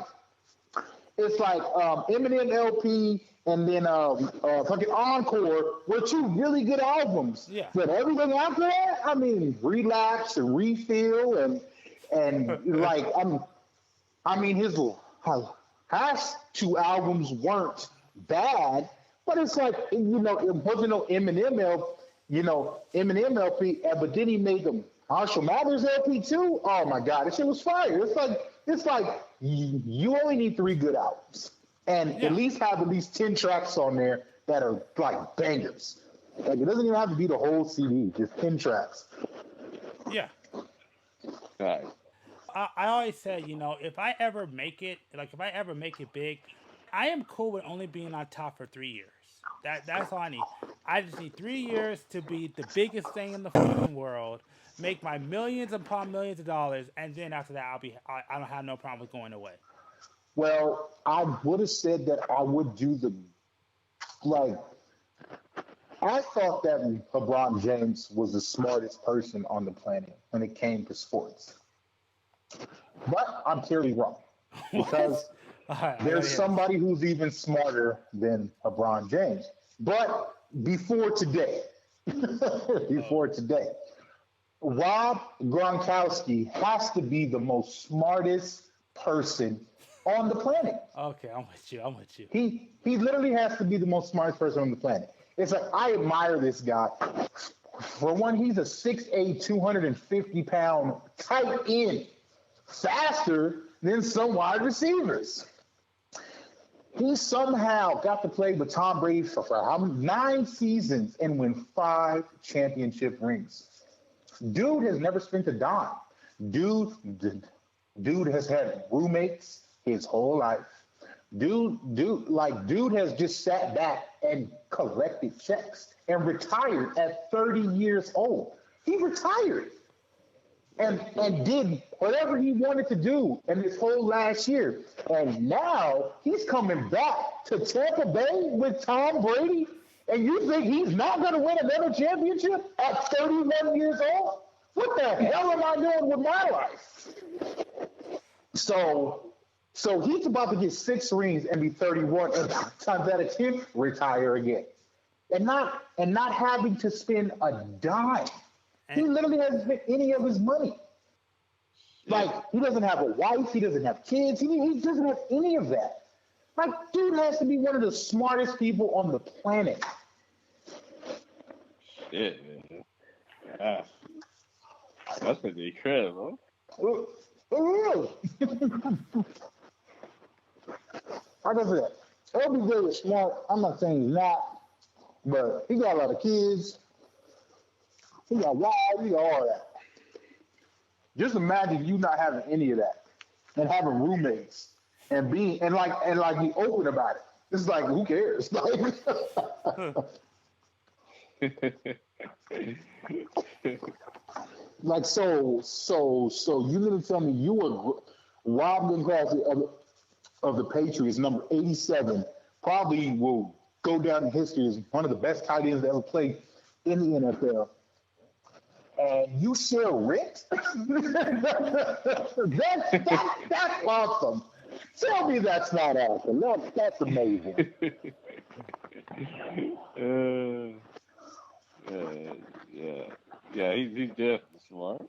Eminem LP and then fucking Encore were two really good albums. Yeah. But everything after that, I mean, Relapse and Refill and like I mean, his past two albums weren't bad, but it's like it wasn't no Eminem Eminem LP, but then he made the Marshall Mathers LP too. Oh my God, this shit was fire. It's like you only need three good albums, and at Yeah, least have at least 10 tracks on there that are like bangers. Like it doesn't even have to be the whole CD, just 10 tracks. yeah. Right. I always say, if I ever make it, like if I ever make it big, I am cool with only being on top for 3 years. That's all I need. I just need 3 years to be the biggest thing in the fucking world, make my millions upon millions of dollars, and then after that, I don't have no problem with going away. Well, I would have said that I would do the like. I thought that LeBron James was the smartest person on the planet when it came to sports, but I'm clearly wrong What? because All right, I gotta there's hear this. somebody who's even smarter than LeBron James. But before today, Oh, before today, Rob Gronkowski has to be the most smartest person on the planet. okay, I'm with you. I'm with you. He literally has to be the most smartest person on the planet. It's like I admire this guy. For one, he's a 6'8", 250-pound tight end, faster than some wide receivers. He somehow got to play with Tom Brady for how many, 9 seasons and win 5 championship rings. Dude has never spent a dime. Dude, dude has had roommates his whole life. Dude has just sat back and collected checks and retired at 30 years old. He retired and did whatever he wanted to do in this whole last year. And now he's coming back to Tampa Bay with Tom Brady. And you think he's not going to win another championship at 31 years old? What the hell am I doing with my life? So, so he's about to get 6 rings and be 31, and times out of 10, retire again, and not having to spend a dime. He And literally hasn't spent any of his money. Like Shit. he doesn't have a wife, he doesn't have kids, he doesn't have any of that. Like, dude has to be one of the smartest people on the planet. Shit, man. Yeah. That's pretty incredible. Like I said, LBJ is smart. I'm not saying he's not, but he got a lot of kids. He got wives. He got all that. Just imagine you not having any of that and having roommates and being and like be open about it. It's like who cares? Like so you gonna tell me you were Rob Gronkowski of the Patriots, number 87, probably will go down in history as one of the best tight ends that ever played in the NFL. And you share rent? That's awesome. Tell me that's not awesome. That's amazing. uh, uh, yeah, yeah. He's definitely smart.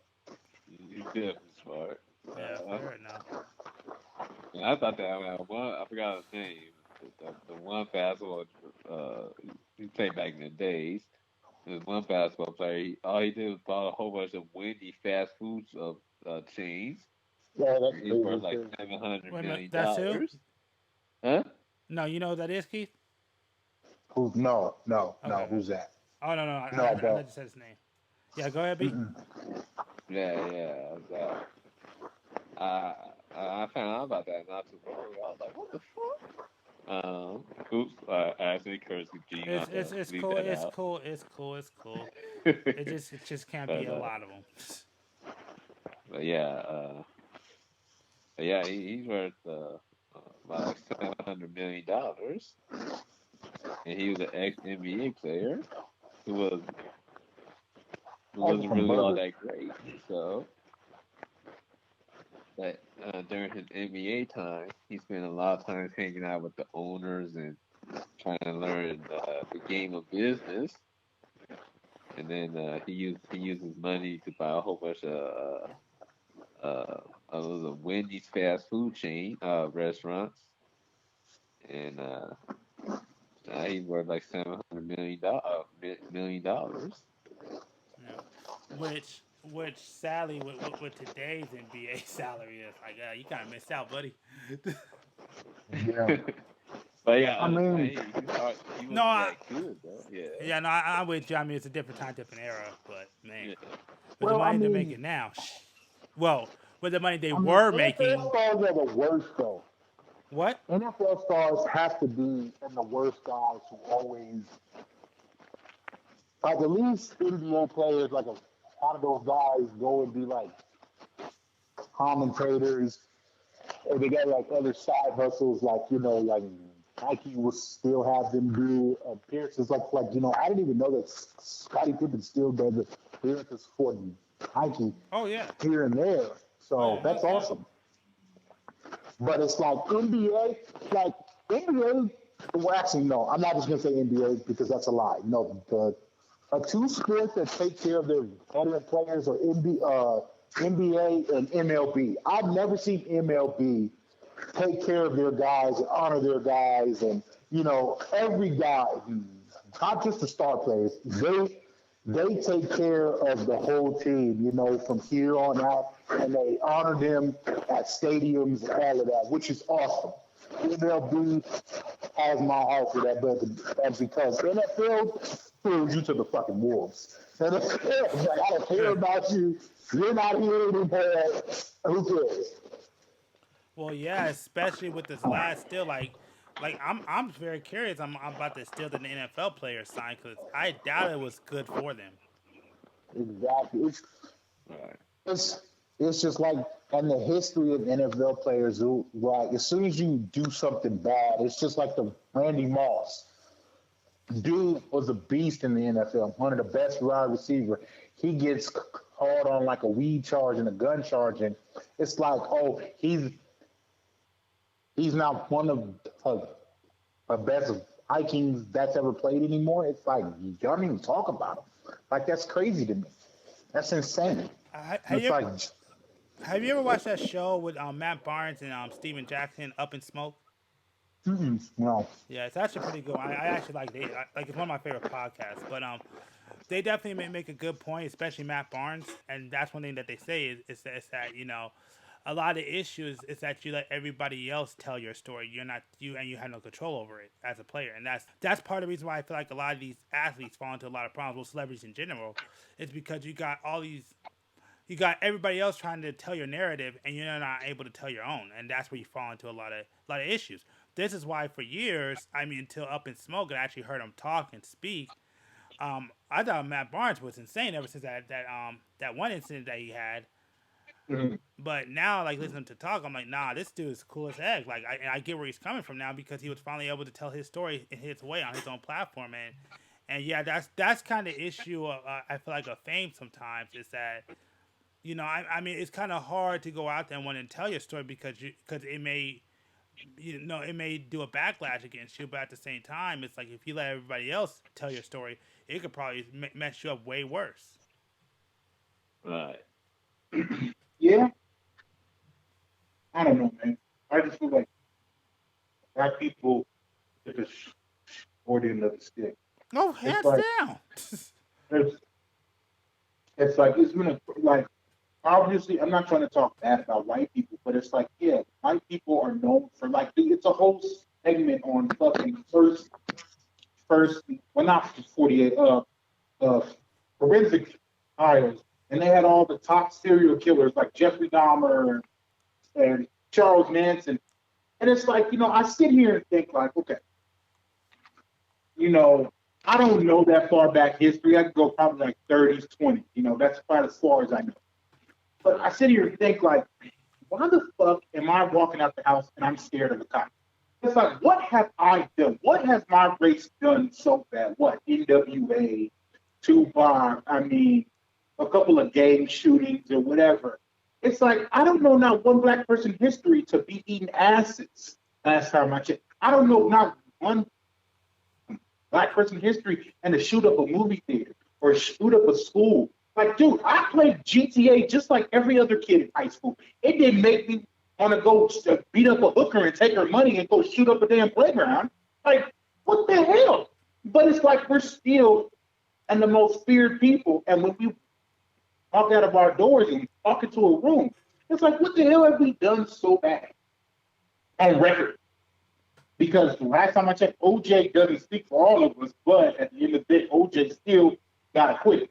He's definitely smart. yeah, fair enough. And I thought that one. I forgot his name. The one basketball. He played back in the days. There's one basketball player. All he did was bought a whole bunch of Wendy fast foods of chains. Yeah, that's He's worth crazy like too. seven hundred Wait a minute, million that's who? dollars. Huh? No, you know who that is, Keith? Who's no, no, Okay, no, okay. who's that? Oh no, no, No, I I thought don't. you said his name. Yeah, go ahead, B. Mm-mm. Yeah, yeah. I I found out about that not too long ago. I was like, what the fuck? Oops. I actually cursed with Gene. I It's have it's to it's leave cool. that It's out. cool. It's cool. It's cool. It just can't be but a uh, lot of them. but yeah, yeah. He's worth about like $700 million, and he was an ex NBA player who was who Also wasn't from really all Burger. that great. So, but during his NBA time, he spent a lot of time hanging out with the owners and trying to learn the game of business. And then he used his money to buy a whole bunch of It was a Wendy's fast food chain restaurants, and now he's worth like $700 million. You know, which sadly with today's NBA salary is like, you kind of missed out, buddy. Yeah. But yeah, I mean, he No, wasn't that good though. Yeah, yeah, no, I'm with you. I mean, it's a different time, different era, but man, yeah. with the well, I money they're mean, making now, well, with the money they I mean, were NFL making, stars are the worst though. what? NFL stars have to be in the worst guys who always like at least NBA players like a lot of those guys go and be like commentators or they got like other side hustles like like Nike will still have them do appearances like I didn't even know that Scottie Pippen still does appearances for Nike Oh yeah, here and there. oh So yeah, that's heck yeah. awesome. But it's like NBA, like NBA. Well, actually, no. I'm not just gonna say NBA because that's a lie. No, the two sports that take care of their veteran players are NBA and MLB. I've never seen MLB take care of their guys and honor their guys, and every guy, not just the star players. They take care of the whole team, from here on out, and they honor them at stadiums and all of that, which is awesome. MLB has my heart for that, but that's because NFL throws you to the fucking wolves. NFL, like, I don't care about you. You're not here anymore. Who cares? Well, yeah, especially with this last still like I'm very curious. I'm about to steal the NFL players sign because I doubt it was good for them. Exactly. Right. It's it's just like in the history of NFL players who like as soon as you do something bad, it's just like the Randy Moss. Dude was a beast in the NFL, one of the best wide receiver. He gets caught on like a weed charge and a gun charge, and it's like, oh, he's not one of the best Vikings that's ever played anymore. It's like y'all don't even talk about him. Like that's crazy to me. That's insane. Have It's you like, have you ever watched that show with Matt Barnes and Steven Jackson, Up in Smoke? no. Yeah, it's actually pretty good. I actually like it. Like it's one of my favorite podcasts. But they definitely make a good point, especially Matt Barnes. And that's one thing that they say is that a lot of issues is that you let everybody else tell your story. You're not you and you have no control over it as a player. And that's part of the reason why I feel like a lot of these athletes fall into a lot of problems. Well, celebrities in general, is because you got everybody else trying to tell your narrative and you're not able to tell your own, and that's where you fall into a lot of issues. This is why for years, I mean, until Up in Smoke, I actually heard him talk and speak. I thought Matt Barnes was insane ever since that one incident that he had. Mhm. But now, like listening to talk, I'm like, nah, this dude is cool as heck. Like, I get where he's coming from now because he was finally able to tell his story in his way on his own platform, and yeah, that's kind of issue. I feel like of fame sometimes is that I mean, it's kind of hard to go out there and want to tell your story because it may, it may do a backlash against you. But at the same time, it's like if you let everybody else tell your story, it could probably mess you up way worse. Right. Yeah, I don't know, man. I just feel like black people are just short end of the stick. Oh, It's hands like down. it's it's like it's been a like obviously I'm not trying to talk bad about white people, but it's like yeah, white people are known for like it's a whole segment on fucking first well not 48 uh forensic files, and they had all the top serial killers like Jeffrey Dahmer and Charles Manson. And it's like, I sit here and think like, okay, you know, I don't know that far back history. I could go probably like 30s, 20s. That's about as far as I know. But I sit here and think like, why the fuck am I walking out the house and I'm scared of a cop? It's like, what have I done? What has my race done so bad? What NWA, Tupac? I mean, a couple of gang shootings or whatever. It's like I don't know not one black person in history to be eating acids last time I checked. I don't know not one black person in history and to shoot up a movie theater or shoot up a school. Like, dude, I played GTA just like every other kid in high school. It didn't make me want to go beat up a hooker and take her money and go shoot up a damn playground. Like, what the hell? But it's like we're still and the most feared people. And when we walk out of our doors and walk into a room, it's like, what the hell have we done so bad on record? Because the last time I checked, OJ doesn't speak for all of us, but at the end of the day, OJ still got acquitted.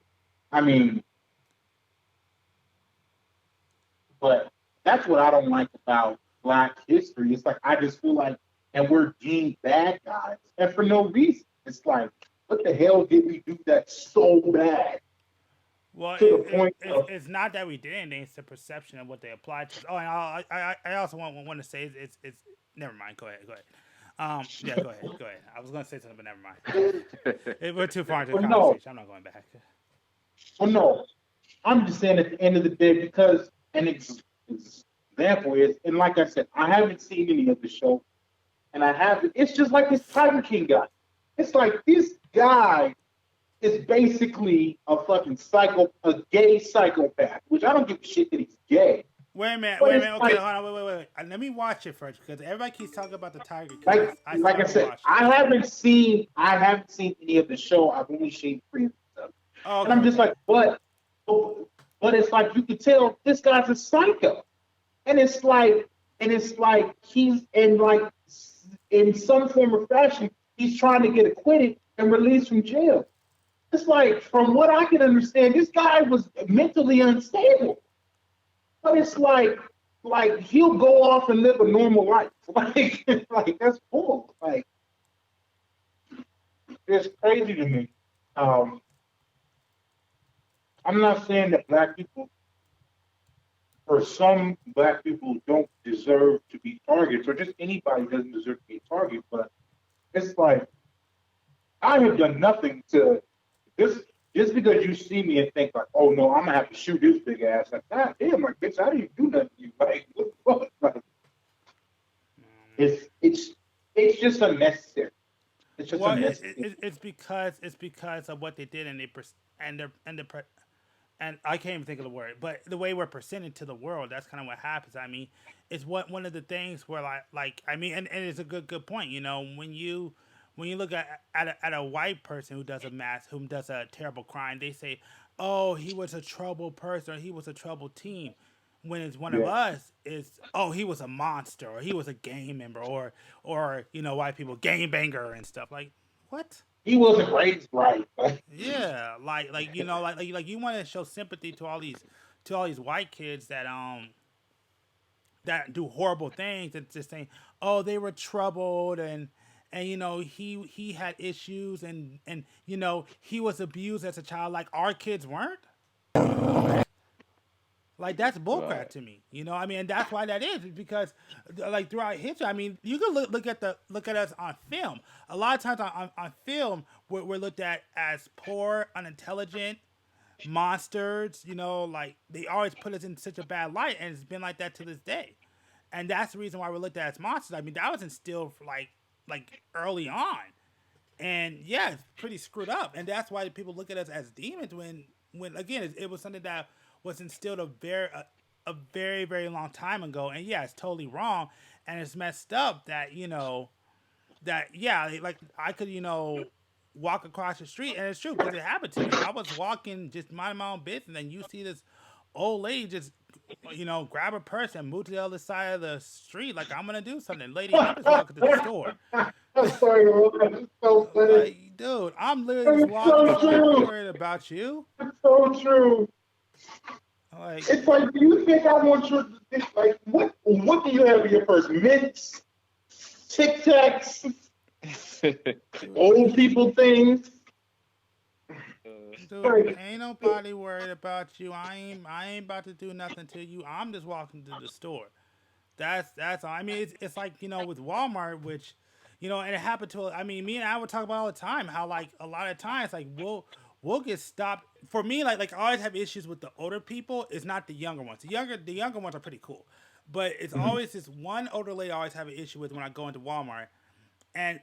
I mean, but that's what I don't like about Black history. It's like I just feel like, and we're deemed bad guys, and for no reason. It's like, what the hell did we do that so bad Well, to the point of it's not that we did anything; it's the perception of what they applied to us. Oh, and I also want to say it's never mind. Go ahead, go ahead. Yeah, go ahead, go ahead. I was gonna say something, but never mind. We're too far into the Well, no, conversation. I'm not going back. well, no. I'm just saying at the end of the day, because example is, and like I said, I haven't seen any of the show, and I haven't. It's just like this Tiger King guy. It's like this guy is basically a fucking a gay psychopath, which I don't give a shit that he's gay. Wait a minute, But wait a it's minute. Okay, like, hold on, wait. Let me watch it first because everybody keeps talking about the Tiger King. I still like I haven't said, watched it. I haven't seen any of the show. I've only seen previews of it. Oh, And okay, I'm just okay. like, but it's like you can tell this guy's a psycho. And it's like he's in some form or fashion, he's trying to get acquitted and released from jail. It's like, from what I can understand, this guy was mentally unstable. But it's like he'll go off and live a normal life. Like that's cool. Like, it's crazy to me. Um, I'm not saying that black people or some black people don't deserve to be targets, or just anybody doesn't deserve to be a target, but it's like I have done nothing to this. Just because you see me and think like, oh no, I'm gonna have to shoot this big ass. Like, God damn, like bitch, I didn't do nothing to you. Like, what the fuck? Like, it's just unnecessary. It's just Well, unnecessary. it's because of what they did and they and and I can't even think of the word, but the way we're presented to the world, that's kind of what happens. I mean, it's one of the things where like I mean, and it's a good point. You know, when you look at a white person who does a who does a terrible crime, they say, "Oh, he was a troubled person, or he was a troubled team." When it's one of Yeah, us, it's oh he was a monster, or he was a gang member, or white people gang banger and stuff like what? he wasn't raised right. Like, Yeah, like you want to show sympathy to all these white kids that do horrible things and just saying, oh, they were troubled and he had issues and he was abused as a child like our kids weren't. Like that's bullcrap Right. to me, I mean, and that's why that is because, like throughout history, I mean, you can look at us on film. A lot of times on film, we're looked at as poor, unintelligent monsters. Like they always put us in such a bad light, and it's been like that to this day. And that's the reason why we're looked at as monsters. I mean, that was instilled for like early on, and yeah, it's pretty screwed up, and that's why people look at us as demons when again it was something that was instilled a very very long time ago, and yeah, it's totally wrong, and it's messed up that that yeah, like I could walk across the street, and it's true because it happened to me. I was walking just minding my own business, and you see this old lady just grab a purse and move to the other side of the street like I'm gonna do something. Lady, I'm just walking to the store. I'm sorry, that's so funny. Like, dude, I'm literally just It's walking to the so store. I'm not true. worried about you. It's so true. Like, It's like, do you think I want you to think, like, what do you have in your purse? Mints, Tic Tacs, dude, old people things? dude, Like, ain't nobody worried about you. I ain't about to do nothing to you. I'm just walking to the store. That's all. I mean, it's like with Walmart, which and it happened to. I mean, me and I would talk about all the time how like a lot of times like we'll get stopped. For me, like I always have issues with the older people. It's not the younger ones. The younger ones are pretty cool, but it's mhm. always this one older lady I always have an issue with when I go into Walmart, and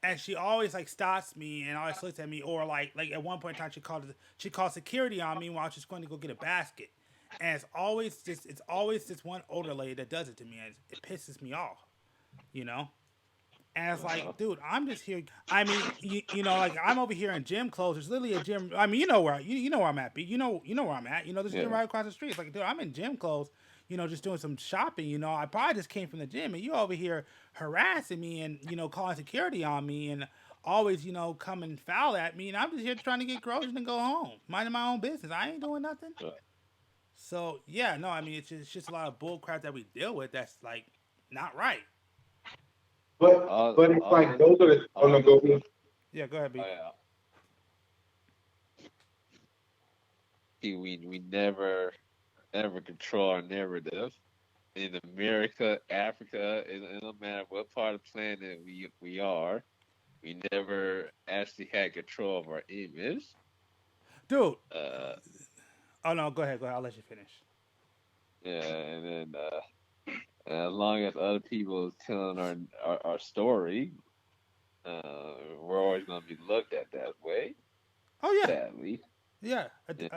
and she always like stops me and always looks at me, or like at one point in time she called security on me while she's going to go get a basket, and it's always this one older lady that does it to me, and it pisses me off, you know. And it's Uh, like, dude, I'm just here. I mean, like I'm over here in gym clothes. There's literally a gym. I mean, you know where I'm at, B. You know where I'm at. There's a gym yeah. right across the street. It's like, dude, I'm in gym clothes. Just doing some shopping. I probably just came from the gym, and you over here harassing me and calling security on me and always come and foul at me. And I'm just here trying to get groceries and go home, minding my own business. I ain't doing nothing. Uh, So yeah, no, I mean it's just a lot of bull crap that we deal with. That's like not right. but it's like all, those are the oh no all, go ahead. Yeah, go ahead, B. yeah. We never control our narrative. In America, Africa, it no matter what part of the planet we are, we never actually had control of our image. Dude. Uh, Oh no, go ahead. Go ahead. I'll let you finish. yeah, and then as long as other people is telling our story, we're always gonna be looked at that way. Oh yeah, Sadly, yeah. yeah.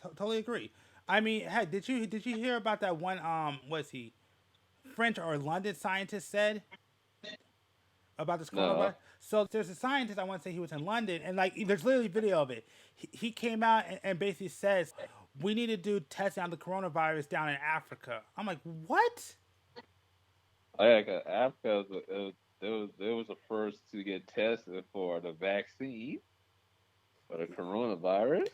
Totally agree. I mean, hey, did you hear about that one? Was he French or London scientist said about this coronavirus? No, So there's a scientist. I want to say he was in London, and like there's literally video of it. He came out and basically says we need to do testing on the coronavirus down in Africa. I'm like, what? Africa was the first to get tested for the vaccine for the coronavirus.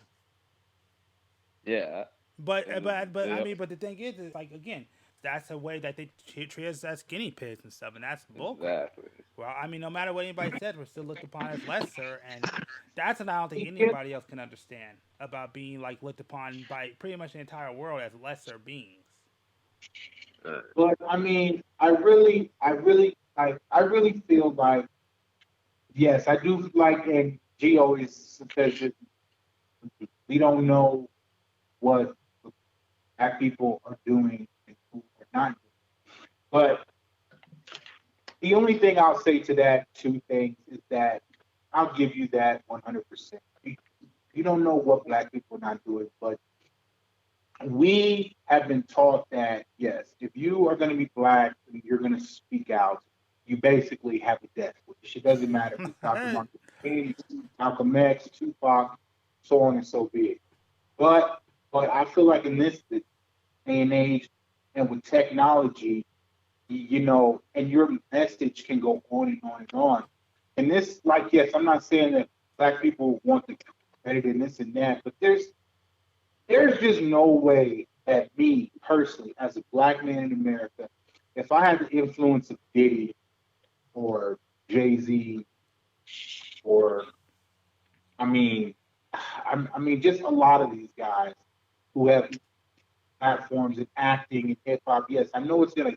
Yeah, But uh, and but but I mean, but the thing is like again, that's a way that they treat us as guinea pigs and stuff, and that's bullcrap. exactly. Well, I mean, no matter what anybody says, we're still looked upon as lesser, and that's what I don't think You get anybody else can understand about being like looked upon by pretty much the entire world as lesser beings. Uh, but I mean I really feel like yes, I do like and G always says that we don't know what black people are doing and who are not doing. But the only thing I'll say to that two things is that I'll give you that 100%. You don't know what black people are not doing, but we have been taught that yes, if you are going to be black and you're going to speak out, you basically have a death wish. It doesn't matter if it's Dr. Martin Luther King, Malcolm X, Tupac, so on and so be it. But but I feel like in this day and age, and with technology, and your message can go on and on and on. And this, like, yes, I'm not saying that black people want the credit and this and that, but there's just no way that me personally, as a black man in America, if I had the influence of Diddy or Jay Z or I mean, I mean, just a lot of these guys who have platforms in acting and hip hop. Yes, I know it's gonna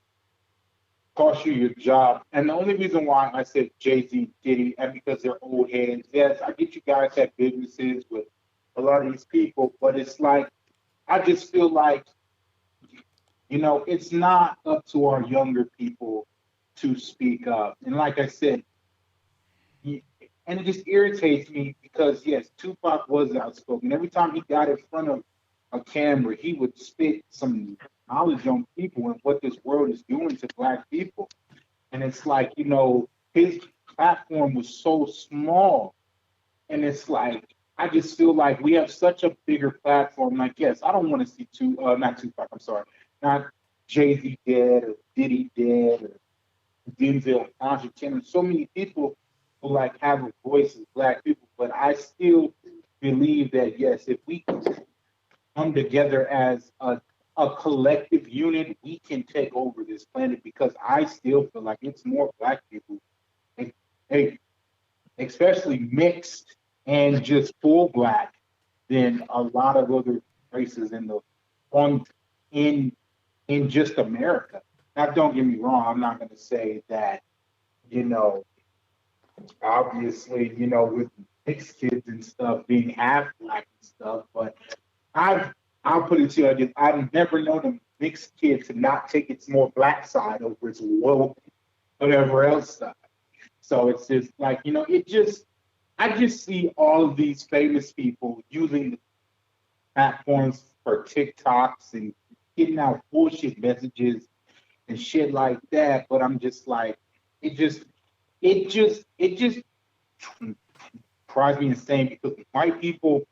cost you your job, and the only reason why I said Jay Z, Diddy, and because they're old heads. Yes, I get you guys have businesses with a lot of these people, but it's like I just feel like it's not up to our younger people to speak up. And like I said, and it just irritates me because yes, Tupac was outspoken. Every time he got in front of a camera, he would spit some knowledge on people and what this world is doing to black people. And it's like, his platform was so small. And it's like, I just feel like we have such a bigger platform. Like, yes, I don't want to see not Tupac, I'm sorry, not Jay Z dead or Diddy dead or Denzel Washington, and so many people who like have a voice as black people. But I still believe that yes, if we come together as a collective unit, we can take over this planet because I still feel like it's more black people, eh, eh, especially mixed and just full black, than a lot of other races on in in just America. Now, don't get me wrong. I'm not going to say that you know obviously, with mixed kids and stuff being half black and stuff, but I've I'll put it to you like this. I've never known a mixed kid to not take its more black side over its woke whatever else side. So it's just like, I just see all of these famous people using the platforms for TikToks and getting out bullshit messages and shit like that. But I'm just like, it just, it just drives me insane because white people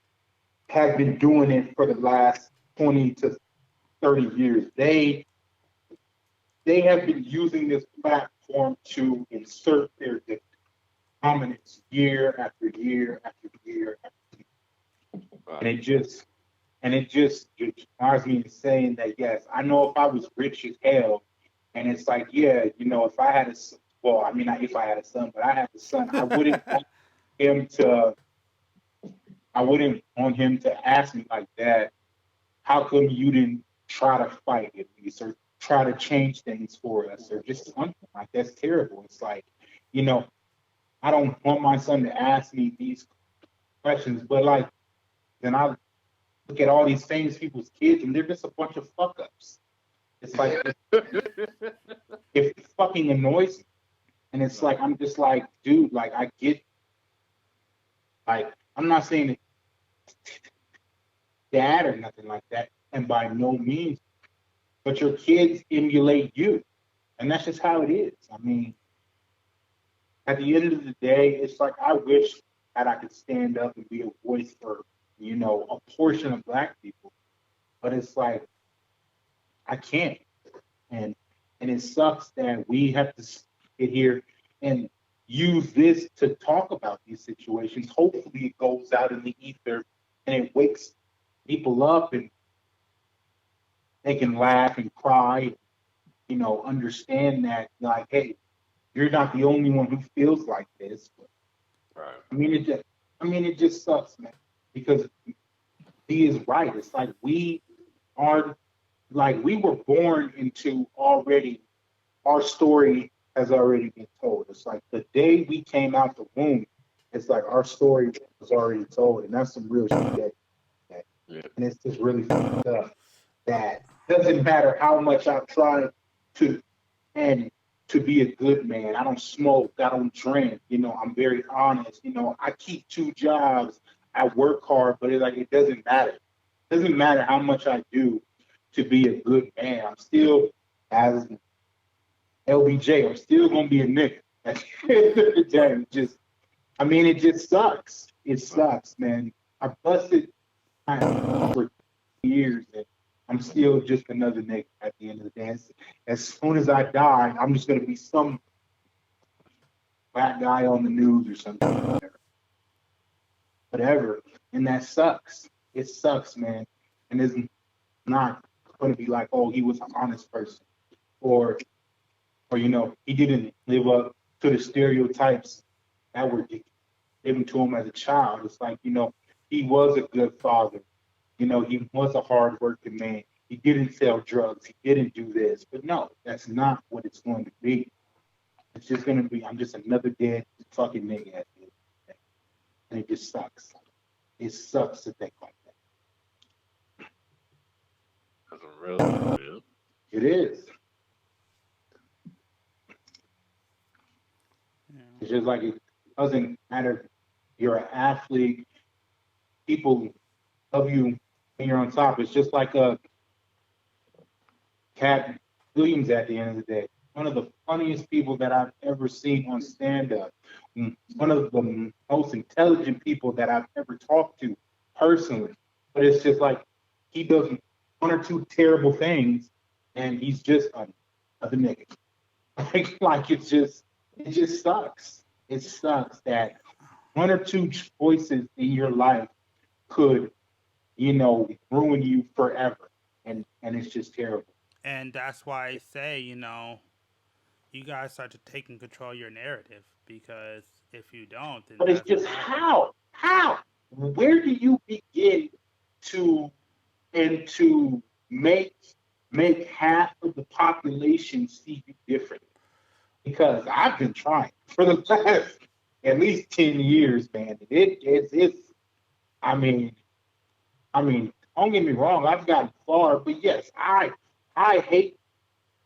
have been doing it for the last 20 to 30 years. They have been using this platform to insert their dominance year after year after year, and Right. it just drives me insane that yes, I know if I was rich as hell, and it's like yeah, if I had well, I mean not if I had a son, but I had a son, him to I wouldn't want him to ask me like that. How come you didn't try to fight at least or try to change things for us or just something like that's terrible. It's like, you know, I don't want my son to ask me these questions, but like then I look at all these famous people's kids and they're just a bunch of fuck ups. It's like it fucking annoys me. And it's like I'm just like, dude, like I get like I'm not saying it's dad or nothing like that, and by no means, but your kids emulate you. And that's just how it is. I mean, at the end of the day, it's like I wish that I could stand up and be a voice for, a portion of black people. But it's like I can't. And it sucks that we have to sit here and use this to talk about these situations. Hopefully it goes out in the ether and it wakes people up and they can laugh and cry, understand that like, hey, you're not the only one who feels like this. But, Right. I mean, it just sucks, man, because he is right. It's like are, we were born into already, our story has already been told. It's like the day we came out the womb, it's like our story was already told, and that's some real shit. Yeah. And it's just really fucked up that doesn't matter how much I try to and to be a good man. I don't smoke. I don't drink. I'm very honest. I keep two jobs. I work hard, but it doesn't matter. It doesn't matter how much I do to be a good man. I'm still as LBJ. I'm still gonna be a nigga. At the end of the day, it just sucks. It sucks, man. I busted for years and I'm still just another nigga at the end of the day. As soon as I die, I'm just gonna be some black guy on the news or something, whatever. And that sucks. It sucks, man. And it's not gonna be like, oh, he was an honest person, or he didn't live up to the stereotypes that were given to him as a child. It's like, he was a good father. He was a hardworking man. He didn't sell drugs. He didn't do this. But no, that's not what it's going to be. It's just going to be, I'm just another dead fucking nigga at the end of the day. And it just sucks. It sucks to think like that. That's a real man. It is. Yeah. It's just like it doesn't matter if you're an athlete, people love you when you're on top. It's just like a Cat Williams at the end of the day. One of the funniest people that I've ever seen on stand up. One of the most intelligent people that I've ever talked to personally. But it's just like he does one or two terrible things and he's just another nigga. It just sucks. It sucks that one or two choices in your life could, ruin you forever. And it's just terrible. And that's why I say, you guys start to taking control of your narrative because if you don't, then But it's that's what just happens. how? Where do you begin to to make half of the population see you differently? Because I've been trying for the last at least 10 years, man. It's I mean, don't get me wrong, I've gotten far, but yes, I hate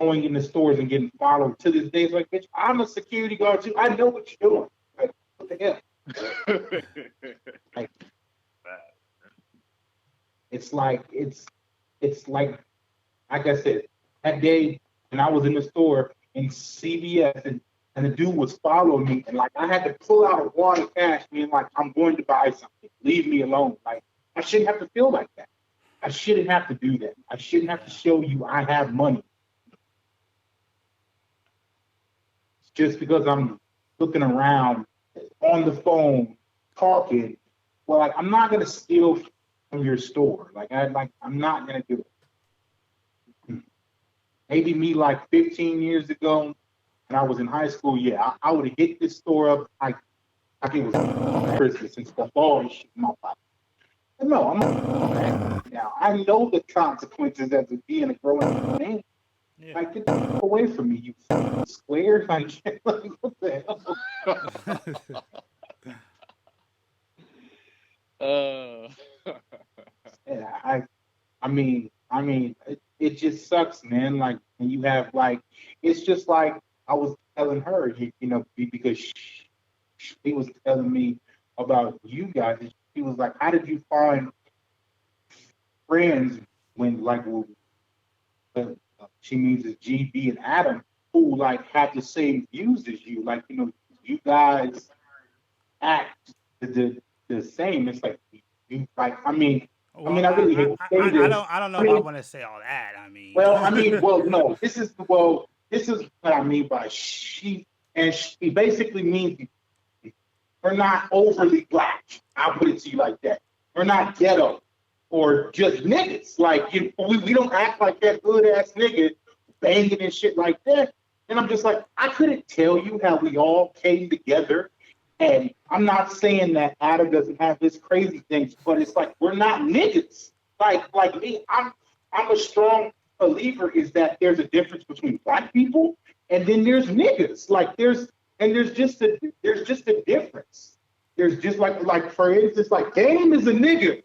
going in the stores and getting followed. To this day, it's like, bitch, I'm a security guard too. I know what you're doing. Like, what the hell? Like, it's like it's like I said, that day when I was in the store in CVS and the dude was following me and like I had to pull out a wad of cash being like, I'm going to buy something. Leave me alone. Like I shouldn't have to feel like that. I shouldn't have to do that. I shouldn't have to Yeah. show you I have money just because I'm looking around on the phone talking. Well, like I'm not gonna steal from your store. I'm not gonna do it. Maybe me like 15 years ago when I was in high school, yeah, I would have hit this store up like it was Christmas and stuff, all this shit in my pocket. But no, I'm not now. I know the consequences as of being a grown man. Yeah. Like, get the fuck away from me, you square. Like, like what the hell? uh, And it just sucks, man. Like, when you have like, it's just like I was telling her, because she was telling me about you guys. And she was like, "How did you find friends when like she means is GB and Adam who like had the same views as you? Like, you guys act the same. It's like you like. Well, I really hate to say this. I don't know I if I mean, want to say all that. I mean, no. This is what I mean by she, and she basically means we're not overly black. I'll put it to you like that. We're not ghetto or just niggas. Like we don't act like that hood ass nigga banging and shit like that. And I'm just like, I couldn't tell you how we all came together. And I'm not saying that Adam doesn't have his crazy things, but it's like we're not niggas. Like me, I'm a strong believer is that there's a difference between black people and then there's niggas. There's just a difference. There's just like for instance, like Game is a nigga.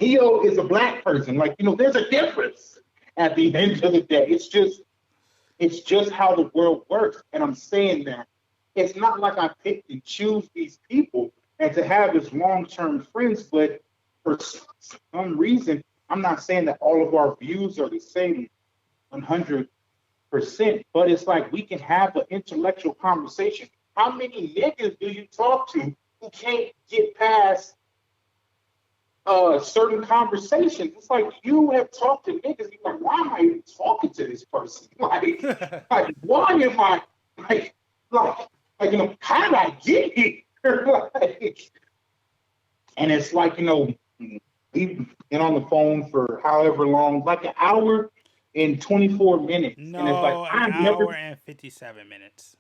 Neo is a black person. Like, there's a difference at the end of the day. It's just how the world works. And I'm saying that it's not like I pick and choose these people and to have as long-term friends, but for some reason, I'm not saying that all of our views are the same 100%, but it's like we can have an intellectual conversation. How many niggas do you talk to who can't get past certain conversations? It's like you have talked to niggas. You're like, why am I even talking to this person? Like why am I like, like, how did I get here? Like, and it's like, we've been on the phone for however long, like an hour and 24 minutes, and it's like no, an I've never. hour and 57 minutes.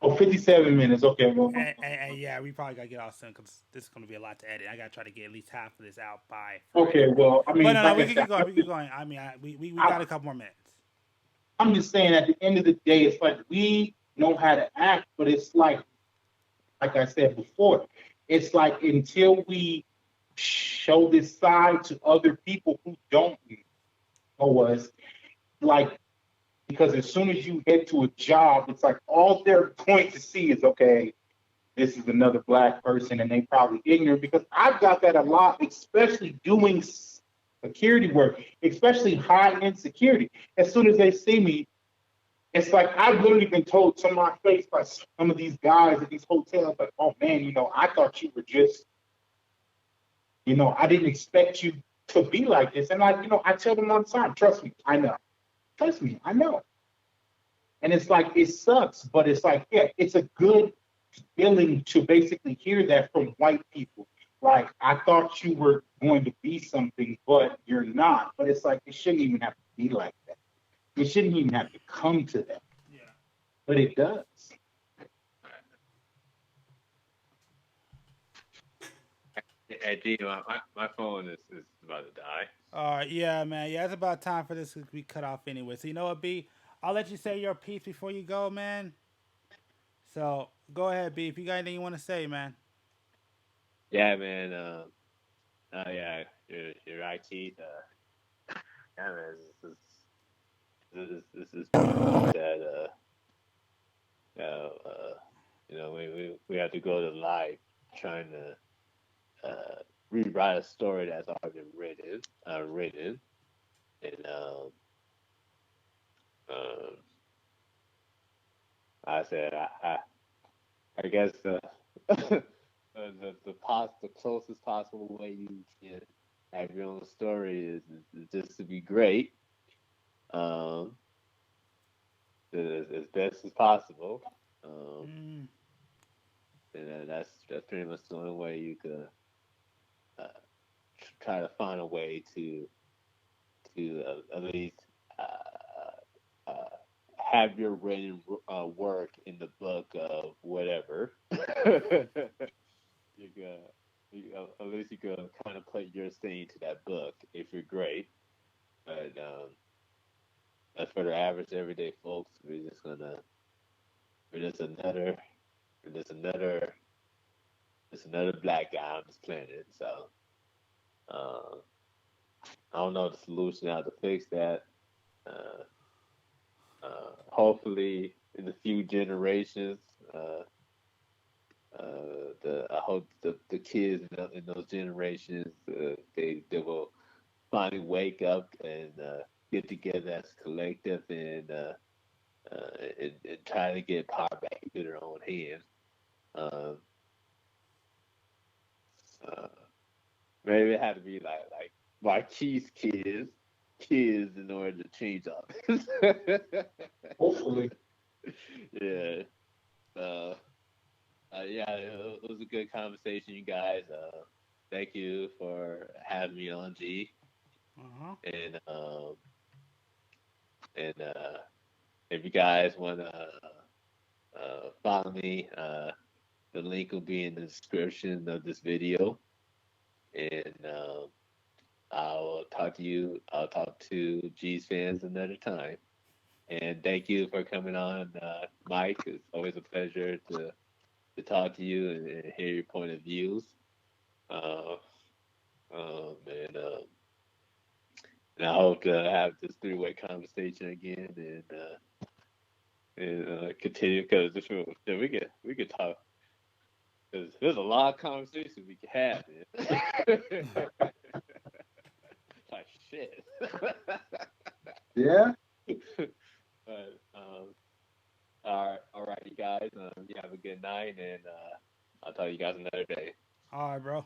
Oh, 57 minutes. Okay, And yeah, we probably gotta get off soon because this is gonna be a lot to edit. I gotta try to get at least half of this out by okay. Friday. Well, But no, no, like we I can said, keep going. We can keep going. I mean, we got I, a couple more minutes. I'm just saying at the end of the day, it's like we know how to act, but it's like I said before, it's like until we show this side to other people who don't know us, like because as soon as you head to a job, it's like all they're going to see is okay, this is another black person, and they probably ignorant because I've got that a lot, especially doing security work, especially high end security. As soon as they see me, it's like I've literally been told to my face by some of these guys at these hotels, like, oh man, I thought you were just, I didn't expect you to be like this. And I tell them all the time, trust me, I know. Trust me, I know. And it's like, it sucks, but it's like, yeah, it's a good feeling to basically hear that from white people. Like, I thought you were going to be something, but you're not. But it's like, it shouldn't even have to be like that. It shouldn't even have to come to that. Yeah. But it does. hey, D, my phone is about to die. All right, yeah, man. Yeah, it's about time for this to be cut off anyway. So you know what, B? I'll let you say your piece before you go, man. So go ahead, B. If you got anything you want to say, man. Yeah, man. Yeah, you're right, Keith. Yeah, man. this proof that uh, uh, we have to go to life trying to rewrite a story that's already written, and um, I said I guess the closest possible way you can have your own story is just to be great, um, as best as possible, um, Mm, and that's pretty much the only way you could uh, try to find a way to at least uh, have your written work in the book of whatever. you can, at least you can kind of put your thing to that book if you're great. But as for the average everyday folks, we're just another we're just another black guy on this planet. So uh, I don't know the solution how to fix that. Uh, Hopefully, in a few generations, uh, the I hope the kids in those generations they will finally wake up and get together as a collective and try to get power back into their own hands. Um, uh, Maybe it had to be like Marquis kids in order to change all this. Hopefully. Yeah. Uh, yeah, it was a good conversation, you guys. Thank you for having me on, G. uh-huh. And if you guys want to follow me, the link will be in the description of this video. And I'll talk to G's fans another time. And thank you for coming on, Mike. It's always a pleasure to talk to you and hear your point of views. Uh, and I hope to have this three-way conversation again and continue because we could talk because there's a lot of conversations we could have, man. Like shit. Yeah. But all right, you guys. You have a good night, and I'll talk to you guys another day. All right, bro.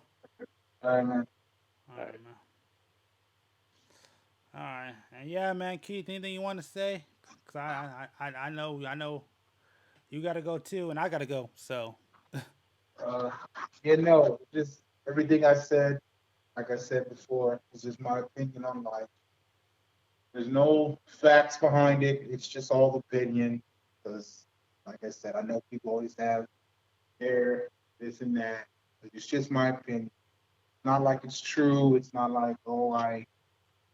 All right, man. All All right, right. man. All right, and yeah, man, Keith. Anything you want to say? Cause I know you got to go too, and I got to go. So, Uh, yeah, no, just everything I said, like I said before, is just my opinion on life. There's no facts behind it. It's just all opinion. Because, like I said, I know people always have their this and that. But it's just my opinion. Not like it's true. It's not like, oh,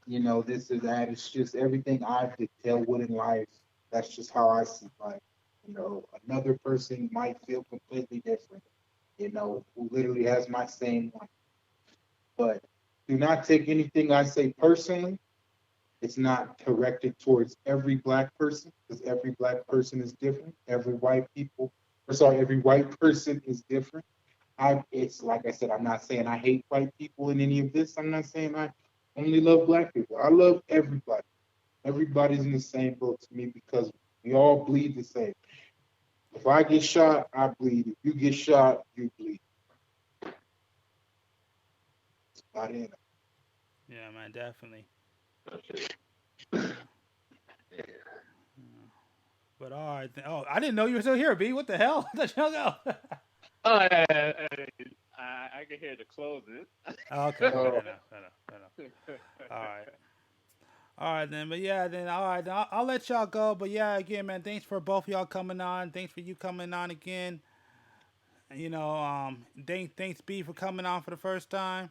this or that. It's just everything I've dealt with in life. That's just how I see life. Another person might feel completely different, who literally has my same life. But do not take anything I say personally. It's not directed towards every black person because every black person is different. Every white person is different. It's like I said, I'm not saying I hate white people in any of this. I'm not saying I only love black people. I love everybody. Everybody's in the same boat to me because we all bleed the same. If I get shot, I bleed. If you get shot, you bleed. It's about it. yeah, man, definitely. Okay. Yeah. Yeah. Yeah. But all right. Oh, I didn't know you were still here, B. What the hell? Let you go. Oh, yeah, I can hear the closing. Okay, fair Oh, enough. Fair enough. Fair enough. All right. All right then, but yeah, then all right, I'll let y'all go. But yeah, again, man, thanks for both y'all coming on. Thanks for you coming on again. Thanks B for coming on for the first time.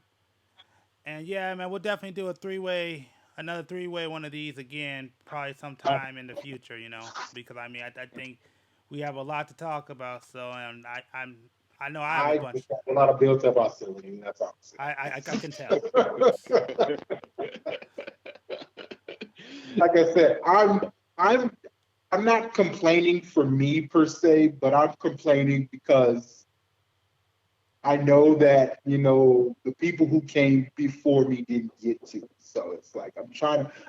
And yeah, man, we'll definitely do another three-way one of these again, probably sometime in the future. Because I mean, I think we have a lot to talk about. So, and I know I have a I bunch. just have a lot of built up hostility. That's all I can tell. like I said, I'm I'm not complaining for me per se, but I'm complaining because I know that, the people who came before me didn't get to. So it's like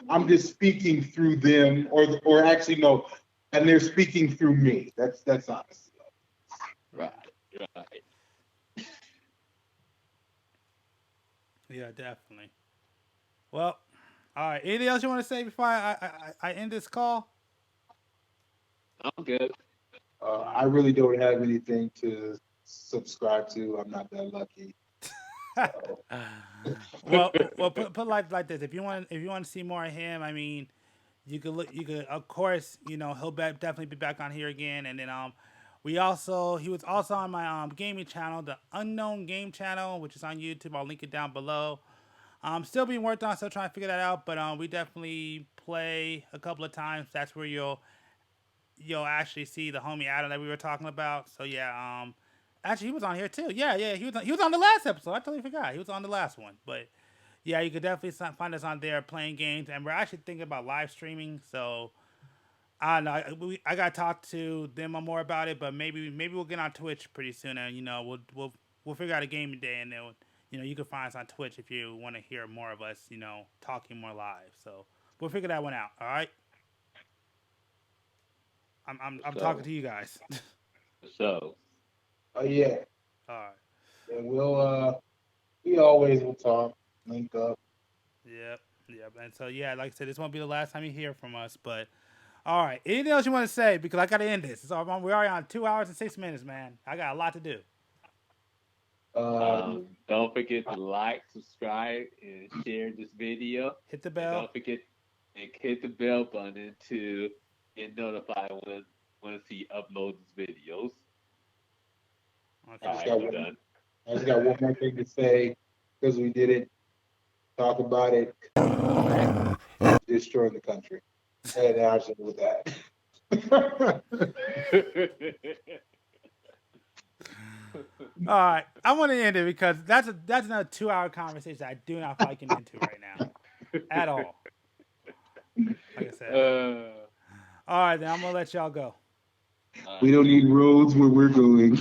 I'm just speaking through them, or actually no, and they're speaking through me. That's honest. Right, right. Yeah, definitely. Well, all right. Anything else you want to say before I end this call? I'm good. I really don't have anything to subscribe to. I'm not that lucky. So Well, put life like this. If you want to see more of him, I mean, you could look. You could, of course, he'll definitely be back on here again. And then he was also on my gaming channel, the Unknown Game Channel, which is on YouTube. I'll link it down below. Still being worked on, still trying to figure that out. But we definitely play a couple of times. That's where you'll actually see the homie Adam that we were talking about. So yeah, actually he was on here too. Yeah, he was on the last episode. I totally forgot he was on the last one. But yeah, you could definitely find us on there playing games, and we're actually thinking about live streaming. So I don't know. I got to talk to them more about it, but maybe we'll get on Twitch pretty soon, and we'll figure out a gaming day, and then you can find us on Twitch if you want to hear more of us, talking more live. So we'll figure that one out. All right. I'm talking So, to you guys. so, yeah, All right. yeah, we always will talk, link up. Yep. Yep. And so yeah, like I said, this won't be the last time you hear from us. But all right, anything else you want to say? Because I got to end this. So we're already on 2 hours and 6 minutes, man. I got a lot to do. Uh, don't forget to like, subscribe, and share this video. Hit the And bell. don't forget and hit the bell button to get notified when he uploads his videos. I Okay. All just right, got I'm one. done. I just got one more thing to say because we didn't talk about it. Destroying the country, and I should with that. All right. I want to end it because that's another 2 hour conversation I do not feel like getting into right now at all. Like I said. uh, All right, then I'm gonna let y'all go. We don't need roads where we're going.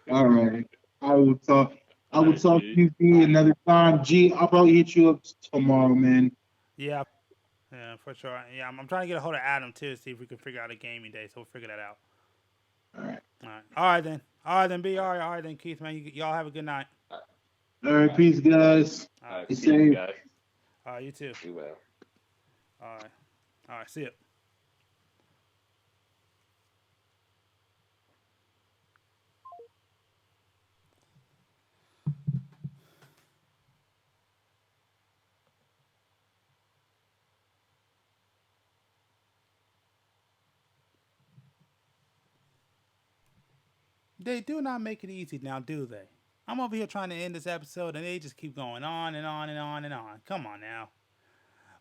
All right. I will talk. I will talk to you G, another time. G, I'll probably hit you up tomorrow, man. Yeah. Yeah, for sure. Yeah, I'm trying to get a hold of Adam too, see if we can figure out a gaming day. So we'll figure that out. All right. All right. All right then. All right then. B. All right then, Keith. Man, y'all have a good night. All right. Peace, guys. All right. Be see you safe. guys. All right. You too. Be well. All right. All right. See ya. They do not make it easy now, do they? I'm over here trying to end this episode, and they just keep going on and on and on and on. Come on now.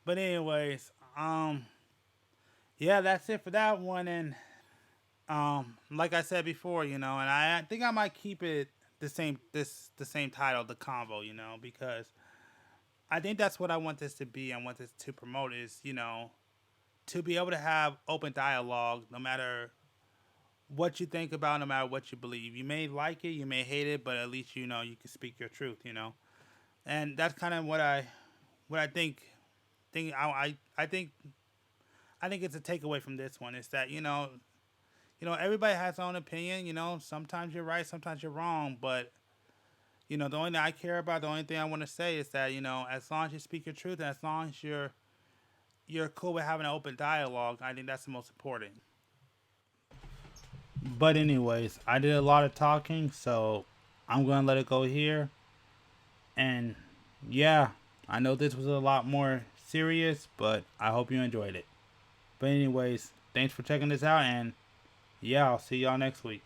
But anyways, yeah, that's it for that one. And like I said before, and I think I might keep it the same title, the convo, because I think that's what I want this to be. I want this to promote is, to be able to have open dialogue, no matter what you think about, no matter what you believe. You may like it, you may hate it, but at least you can speak your truth. And that's kind of what I think. I think it's a takeaway from this one is that everybody has their own opinion. Sometimes you're right, sometimes you're wrong, but the only thing I care about, the only thing I want to say is that as long as you speak your truth, and as long as you're cool with having an open dialogue, I think that's the most important. But anyways, I did a lot of talking, so I'm gonna let it go here. And yeah, I know this was a lot more serious, but I hope you enjoyed it. But anyways, thanks for checking this out, and yeah, I'll see y'all next week.